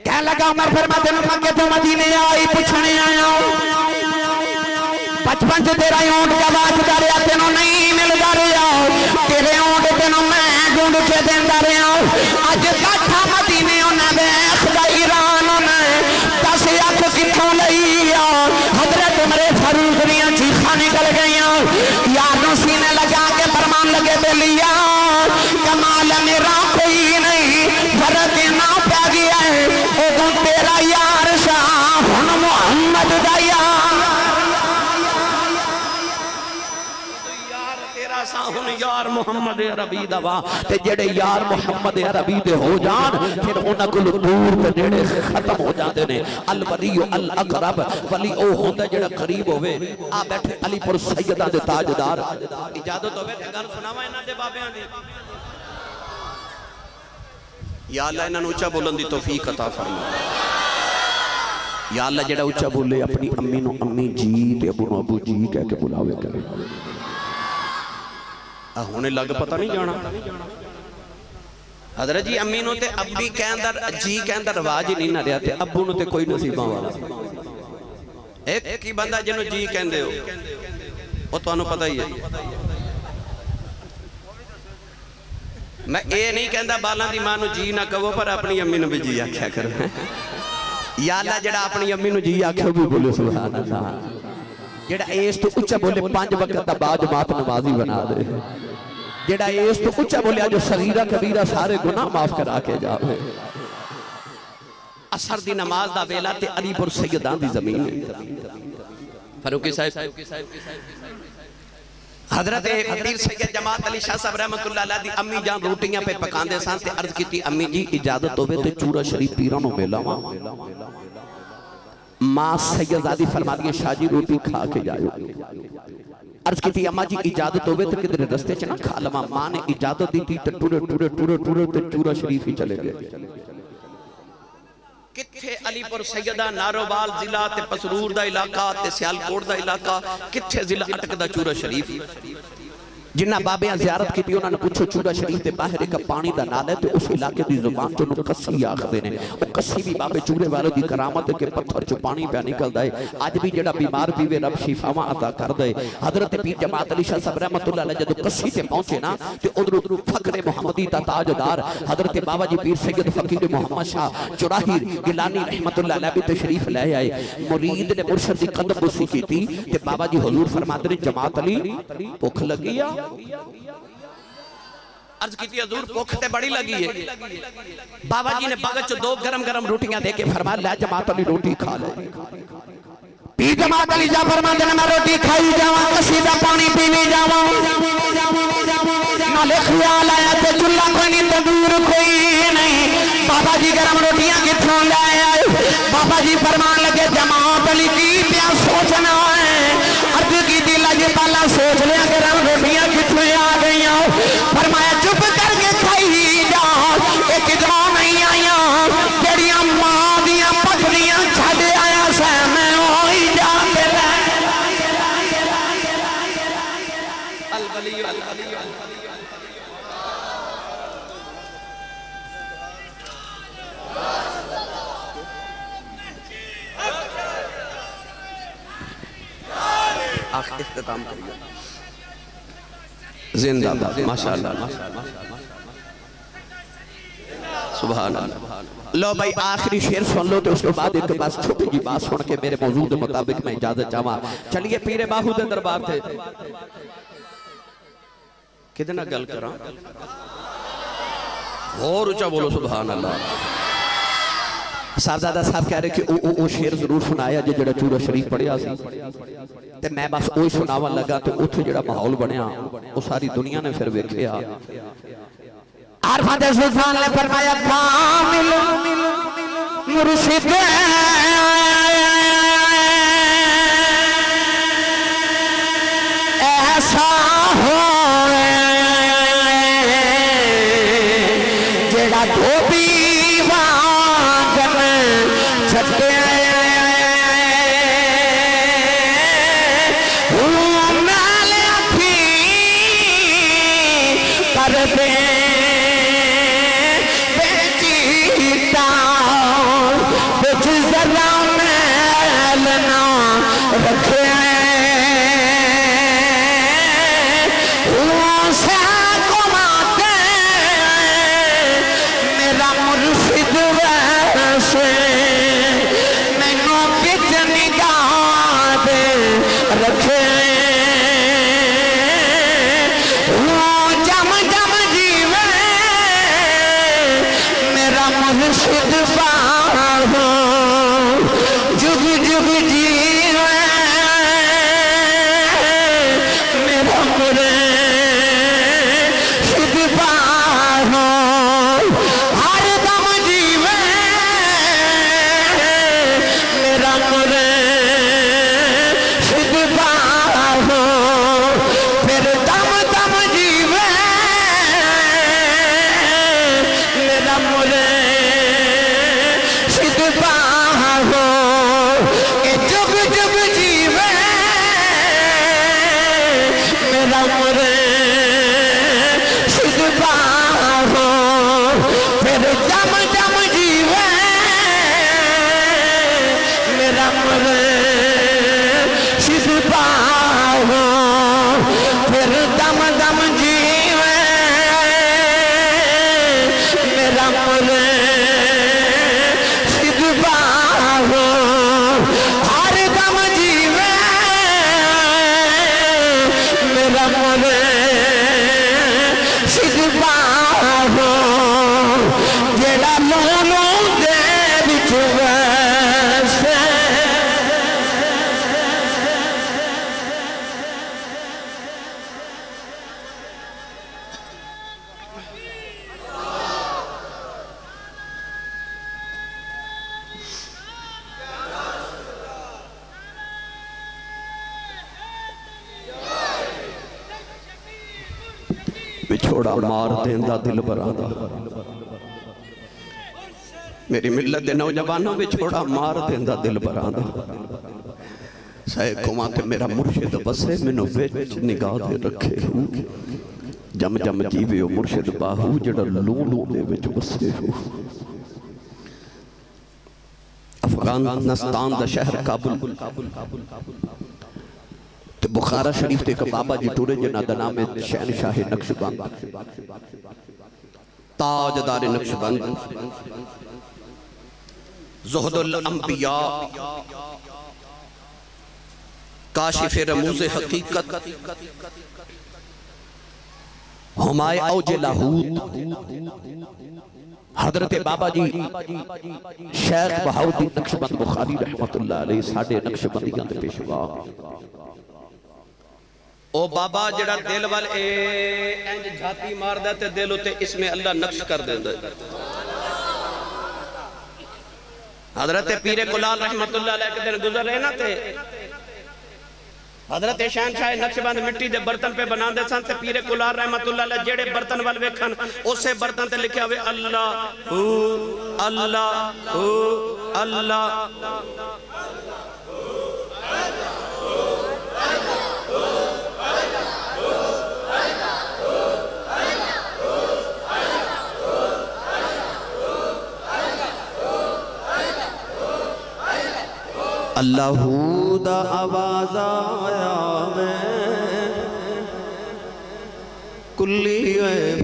कहने लगा उमर फिर मैं तेनों मक्के तो मदीने आई पूछने आया बचपन से तेरा ऊंट गवाचदा रहा तेनों नहीं मिलदा रहा, तेरे ऊंट तेनों मैं ढूंढ के देंदा रहा। अज बैठा मदीने उन्हें वेखदा ईरान उन्हें 10 अख कित्थों लई आ। हजरत उमर फारूक दियां चीखां निकल गईयां। यार नूं सीने लगा के फरमान लगे बेलिया कमाल मेरा कोई नहीं, फर्क ना पै गया है उदों तेरा यार शाह हुण मुहम्मद दा यार हुण यार मुहम्मद अरबी दा वा। ते जेड़े यार मुहम्मद अरबी दे हो जान फिर उन्हां कोल दूर ते नेड़े खत्म हो जांदे ने। अल वली अल अकरब वली ओ होंदा जेड़ा करीब होवे। आ बैठे अलीपुर सैयदा दे ताजदार, इजाजत होवे ते गल सुनावा इन्हां दे बाबियां दी। या अल्लाह इन्हां नूं उच्चा बोलन दी तौफीक अता फरमा। या अल्लाह जेड़ा उच्चा बोले अपनी अम्मी नूं अम्मी जी ते अबू नूं अबू जी कह के बुलावे करे। हुणे लग पता नहीं जाना हजरत जी अम्मी नु ते अब्बी कहंदा जी कहंदा रिवाज ही नहीं ना रहा ते अब्बू नु ते कोई नसीबां वाला एक ही बंदा जिन्हों जी कहंदे हो वो तुहानू पता ही है। मैं ये नहीं कहंदा बालां दी मां नु जी ना कहो पर अपनी अम्मी नु भी जी आख्या करो। या अल्लाह जेड़ा अपनी अम्मी नु जी आखे भी बोले सुभान अल्लाह। जेड़ा इस तो उच्चा बोले 5 वक्त दा बाजमात नमाजी बना दे। जेड़ा इस तो उच्चा बोले जो सगीरा कबीरा सारे गुनाह माफ करा के जावे। असर दी नमाज दा वेला ते अलीपुर सैयदां दी जमीन फारूकी साहब हजरत पीर सैयद जमात अली शाह साहब रहमतुल्लाह अलैह दी अम्मी जान रोटियां पे पकांदे सन ते अर्ज कीती अम्मी जी इजाजत होवे ते चूरा शरीफ पीरां नु मिलावां। मां सैयदादी फरमाती है शाह जी रोटी खा के जाओ। अर्ज की अम्मा जी इजाजत होवे तो किधर रस्ते च ना खा लवा। मां ने इजाजत दी तो टुरे टुरे टुरे टुरे ते चूरा शरीफ ही चले गए। किथे अलीपुर सैयदा नारोवाल जिला ते पसरूर दा इलाका ते सियालकोट दा इलाका किथे जिला अटकदा चूरा शरीफ। जिन्हें बाबिया ज़ियारत की उन्होंने पूछो चूड़ा शरीफ के बाहर एक पानी का नाल है तो उस इलाके की जुबान चो कस्सी आखते हैं। वो कस्सी भी बाबे चूड़े वालों की करामत के पत्थर चो पानी पे निकलता है। अज भी जो बीमार पीवे रब शिफावा अता कर दे। हजरत पीर जमात अली शाह साहब रहमतुल्लाह अलैह जब कस्सी से पहुंचे ना तो उधर फखरे मुहम्मदी का ताजदार हजरत बाबा जी पीर सैयद फकीर मोहम्मद शाह चुराही गिलानी रहमतुल्लाह अलैह भी तशरीफ ले आए। मुरीद ने मुर्शद की कदम बुसी की थी ते बाबा जी हुजूर फरमाते ने जमात अली भुख लगी आ। अर्ज की हजूर भुख ते बड़ी लगी है। बाबा जी ने बगत च 2 गरम गरम रोटियां देके फरमाया लै जमात अली रोटी खा ले। पीर जमात अली जा फरमाते ने मैं रोटी खाई जावां कसी दा पानी पीवी जावां नाले ख्याल आया ते चुल्ला कोई नहीं तंदूर कोई नहीं। बाबा जी गरम रोटियां किथों ले आए। बाबा जी फरमान लगे जमात अली की क्या सोचना है। अर्ज की दिल अज पहला सोच लिया गरम रोटियां किथों आ गई। फरमाया चुप करके खाई जा एक किधरों नहीं आया तेरिया मां दियां पकड़ियां छड़ आया सै मैं होई जाके इख्तिताम करिए। जिंदाबाद माशाअल्लाह सुभान अल्लाह। लो भाई आखिरी शेर सुन लो तो उसके बाद एक बस छोटी जी बात सुन के मेरे मौजूद के मुताबिक मैं इजाजत चाहवा। चलिए पीरे बाहू के दरबार थे किदे नाल गल करा और ऊंचा बोलो सुभान अल्लाह। साहबजादा साहब कह रहे कि वो शेर जरूर सुनाया जो जड़ा चूड़ा शरीफ पढ़िया सी ते मैं बस वही सुनावन लगा तो उत्थे जड़ा माहौल बनया वो सारी दुनिया ने फिर वेखिया। आरफात सुल्तान ने फरमाया कामिल मुर्शिद ऐसा हो जेड़ा धोबी जुग जुग जीवे मेरा मुर्शिद पाहो हर दम जीवे मेरा मुर्शिद पाहो फिर दम दम जीवे मेरा मुर्शिद पाहो जुग जुग जीवे मेरा मुर्शिद पाहो फिर जम जम जीवे मेरा मुर्शिद पाहो फिर दम दम जीवे मेरा मुर्शिद पाहो हर दम जीवे मेरा मुर्शिद पाहो जेड़ा लोलो दे विच वसे विछोड़ा मार देंदा दिल बरादा मेरी मिल्लत दे नौजवानों विछोड़ा मार देंदा दिल बरादा सैकों ते मेरा मुर्शिद बसे मैनू विच निगाह दे रखे हो जम जम जीवे हो मुर्शिद बाहू जड़ा लू लू दे विच बसे हो। अफगानिस्तान दा शहर काबुल ते बुखारा शरीफ ते एक बाबा जी टुरे जिन्हां दा नाम है शहनशाह नक्शबंद ताजदार नक्शबंद ज़ुहदुल अंबिया काशिफ रमूज़ हकीकत हुमाए औज लाहूत हजरत बाबा जी शेख बहाउद्दीन नक्शबंद बुखारी रहमतुल्लाह अलैह साडे नक्शबंदियां दे पेशवा ओ बाबा जड़ा दिल वाल इंज झाती मारदा ते दिल उते इसमें अल्लाह नक्श कर देंदा। हजरत पीरे कुलाल रहमतुल्लाह अलैह के दिन गुजर रहे ना ते हजरत शहनशाह नक्शबंद मिट्टी दे बर्तन पे बनाते सन ते पीरे कुलाल रहमतुल्लाह अलैह जेड़े बर्तन वाल वेखन उसे बर्तन ते लिखा हुए अल्लाह हू अल्लाह हू अल्लाह अल्लाहू दा आवाज आया मैं कुल्ली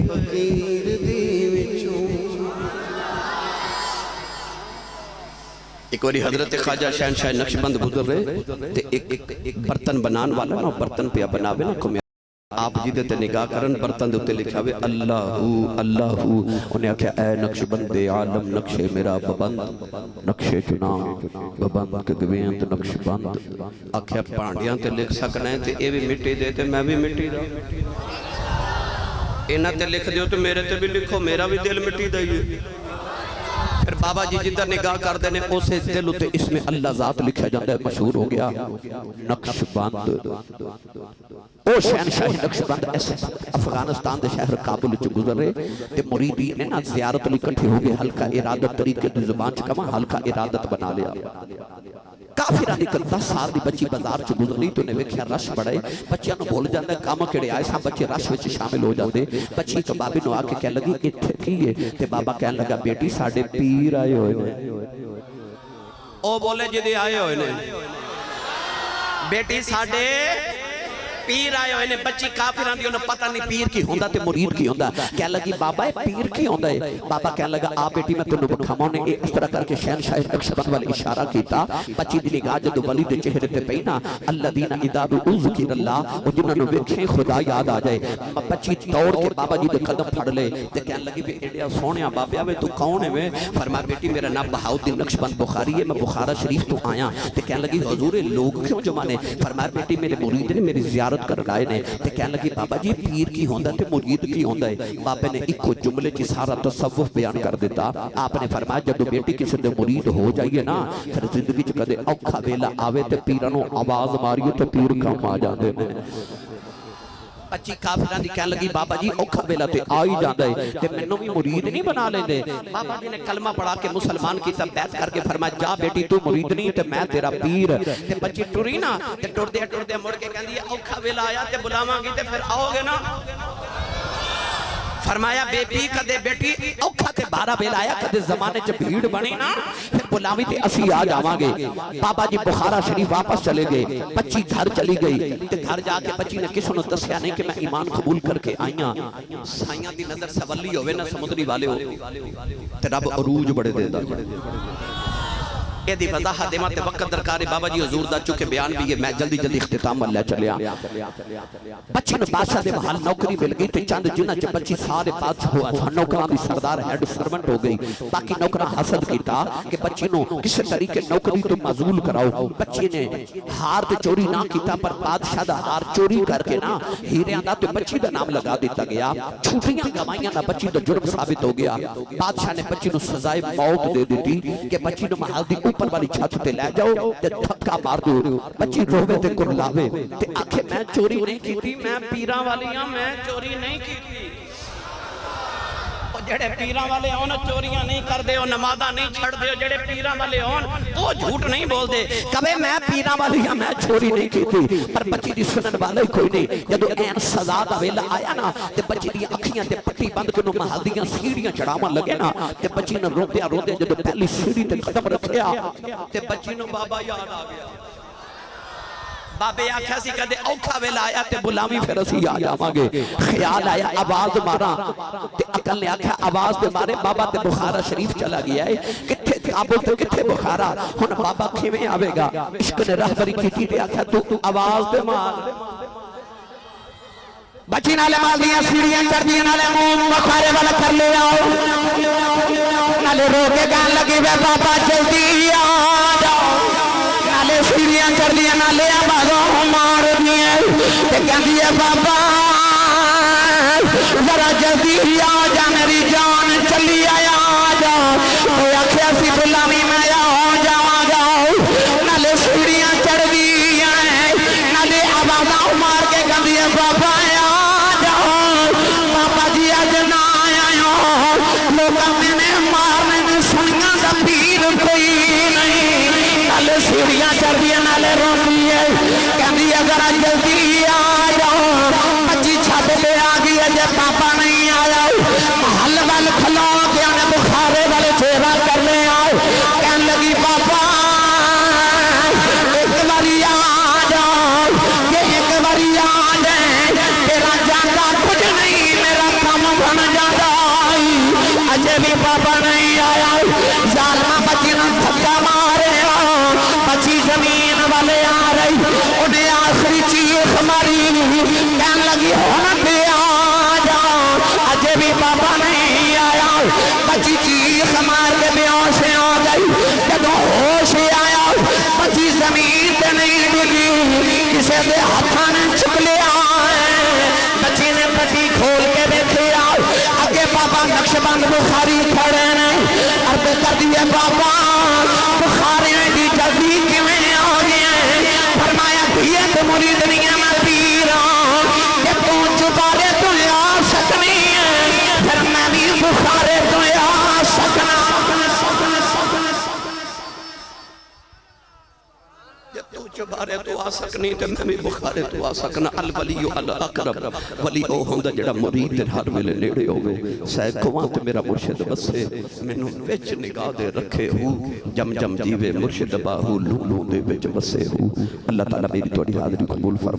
फकीर दी विचों। एक बारी हजरत ख्वाजा शहनशाह नक्शबंद गुजर रहे ते एक बर्तन बनाने वाला ना बर्तन पे बनावे ना को आप जी दे निगाह करन बर्तन दे उत्ते लिखा हुए अल्लाहू अल्लाहू उन्हें आख्या ऐ नक्शबंदे आलम नक्शे मेरा बबंद नक्शे चुना बबंद के गवेंत नक्शबंद आख्या भांडियां ते लिख सकना है ते ए भी मिट्टी दे ते मैं भी मिट्टी दा इन्हां ते लिख दियो तो मेरे ते भी लिखो मेरा भी दिल मिट्टी दा ही है। फिर बाबा जी जिधर निगाह करते हैं उस दिल उत्ते इसमें अल्लाह ज़ात लिखा जाता है मशहूर हो गया नक्शबंद। ओ शहनशाह नक्शबंद अफगानिस्तान के शहर काबुल च गुजरे ते मुरीदी ने ना ज़ियारत लई इकट्ठे हो गए हल्का इरादत तरीके दी ज़ुबान च कमा हल्का इरादत बना लिया। काफिरा दी 10 साल दी बच्ची बाजार च गुजरी तो ने वेख्या रश बड़ा है बच्चियां नु भुल जांदा काम केड़े आए सा बच्चे रश विच शामिल हो जाते बच्ची तो बाबे नु आके कह लगी इत्थे की है ते बाबा कहन लगा बेटी साडे पीर आए होए ने ओ बोले जिदे आए होए ने बेटी साडे पीर आए हुए ने बच्ची काफिरां दी उन्हें पता नहीं पीर की होंदा ते मुरीद की होंदा कह लगी बाबा ये पीर की होंदा है बाबा कह लगा आ बेटी मैं तेनू बखावां ने इस तरह करके शहनशाह नक्शबंद वाल इशारा कीता बच्ची दी निगाह जदों वली दे चेहरे ते पई ना अल्लदीना इदा उज़किरल्लाह ओ जिन्हां नु वेखे खुदा याद आ जाए बच्ची दौड़ के बाबा जी दे कदम फड़ ले ते कहन लगी वे एडिया सोहणिया बाबा वे तू कौन है वे फरमाया बेटी मेरा नाम बहाउद्दीन नक्शबंद बुखारी है मैं बुखारा शरीफ तो आया ते कहन लगी हुजूर लोग क्यों जमाने फरमाया बेटी मेरे मुरीद ने मेरी ज़ियारत कर लाए ने ते कहन लगी बाबा जी पीर की होंदा ते मुरीद की होंदा है बाबे ने इको जुमले च सारा तसव्वुफ बयान कर दिता। आपने फरमाया जब बेटी किसी दे मुरीद हो जाइए ना फिर जिंदगी च कदे औखा वेला आवे ते पीरां नूं आवाज मारिए ते पीर कम आ जांदे ने। बच्ची काफिरां दी कहन लगी बाबा जी औखा वेला ते आ ही जांदा है ते मैनू भी मुरीद नहीं बना लेंदे। बाबा जी ने कलमा पढ़ा के मुसलमान कीता बैत करके फरमाया जा बेटी तू मुरीद नहीं ते मैं तेरा पीर। ते बच्ची टुरी ना ते टुरदे मुड़ के कहंदी औखा वेला आया ते बुलावांगी ते फिर आओगे ना। फरमाया बेबी कदे बेटी औखा ते 12 वेला आया कदे जमाने च भीड़ बनी ना फिर बुलावी ते असी आ जावांगे। बाबा जी बुखारा शरीफ वापस चले गए बच्ची घर चली गई ते घर जाके बच्ची ने किसी ने दस्या नहीं कि मैं ईमान कबूल करके आईया। साइयां दी नजर सवली होवे ना समुद्री वाले हो ते रब अरूज बड़े देदा एदी वजाहत दे मते वक्त दरकार है बाबा जी हुजूर दा चुके बयान भी है मैं जल्दी जल्दी इख्तिताम वाला चलिया। बच्ची ने बादशाह दे महल नौकरी मिल गई ते चंद जिन्हां च बच्ची सारे बादशाह हो नौकरां दी सरदार हेड सर्वेंट हो गई। बाकी नौकरां हसद कीता कि बच्ची नु किस तरीके नौकरी तो माजूल कराओ। बच्ची ने हार ते चोरी ना कीता पर बादशाह दा हार चोरी करके ना हीरियां दा ते बच्ची दा नाम लगा दिता गया। छुट्टियां गवाइयां दा बच्ची दा जुर्म साबित हो गया। बादशाह ने बच्ची नु सजाए मौत दे दी कि बच्ची नु महल दी ऊपर वाली छत पे ले जाओ ते धक्का मार दो। बच्ची रोवे ते कुरलावे ते आखे मैं चोरी नहीं की मैं पीरां वाली हां मैं चोरी नहीं की। जेड़े पीरां वाले होन चोरियां नहीं करदे, ओ नमाज़ां नहीं छड़दे, जेड़े पीरां वाले होन ओ झूठ नहीं बोलदे। कबे मैं पीरां वाली हां, मैं चोरी नहीं कीती, पर बच्ची दी सुनन वाला ही कोई नहीं। जदों ऐन सज़ा दा वेला आया ना ते बच्ची दी अखियां ते पट्टी बंद के महल दियां सीढ़ियां चढ़ावन लगे ना ते बच्ची ने रोंदे रोंदे जदों पहली सीढ़ी ते कदम रखिया ते बच्ची नूं बाबा याद आ गया। बाबे आख्या सी कदे औखा वेला आया ते बुलावी फिर असी आ जावांगे। ख्याल आया आवाज मारा ते अकल ने आख्या आवाज दे मारे बाबा ते बुखारा शरीफ चला गया है। किथे काबुल ते किथे बुखारा, हुण बाबा किवें आवेगा? इश्क ने रहबरी कीती ते आख्या तू आवाज दे मार। बच्ची नाले मार दियां सीढ़ियां चढ़दियां, नाले मुंह बुखारे वाला कर ले आओ, नाले रो के गान लगी वे बाबा जल्दी आ जाओ। नाले सीढ़ियां चढ़ दिया, नाले आवाज़ों मार दिए ते कहती है बाबा जरा जल्दी आ जा, मेरी जान चली आया जा। तो आख्या सी बुलावी मैं आ जावांगा। नाले सीढ़ियां चढ़ दिया, नाले आवाज़ों मार के कहती है बाबा आ जाओ। बाबा जी अज ना आया, लोग मैंने मारने में सुनिया का पीर कोई नहीं। नाले सीढ़ियां चढ़ दिया, नाले रोती है कहती है जरा जल्दी आ जाओ। बच्ची छत पे आ गई है, जे पापा नहीं आया महल वाल खलो के उन्हें बुखारे वाले चेहरा कर ले आओ। कहने लगी पापा एक बारी आ जाओ, ये एक बारी आ जाए, तेरा जाता कुछ नहीं, मेरा काम बन जाता। अजय भी पापा नहीं आया, जालमा बच्ची ने धक्का मारे, बच्ची जमीन वाले आ रही, उन्हें आखिरी चीख मारी, कहने लगी होने पे आ जाओ। अजय भी पापा नहीं आया, बच्ची चीख मार के बेहोश हो गई। जब होश आया बच्ची जमीन पे नहीं डिगी, किसी के हाथों ने चुक लिया। बच्ची ने पट्टी खोल के देखिया, अगे बाबा नक्शबंद बुखारी खड़े ने, अर्ज कर दिए बाबा बुखारे की जल्दी किवें आ गए? फरमाया ये तो मुरीद नहीं है, मैं पीर कि तू चुबारे तो आ सकनी है, फिर मैं भी बुखारे तो आ सकना। तू चुबारे तो आ सकनी ते मैं भी बुखारे तो आ सकना। अल वलियो अल अकरब, वली ओ हुंदा जेड़ा मुरीद दे हर वेले नेड़े होवे। सैकवां ते मेरा मुर्शिद बसे, मैनू विच निगाह दे रखे हूं, जम जम जीवे मुर्शिद बाहू लू लू दे विच बसे हूं। अल्लाह ताला मेरी तुहाडी हाज़री कबूल फरमाए।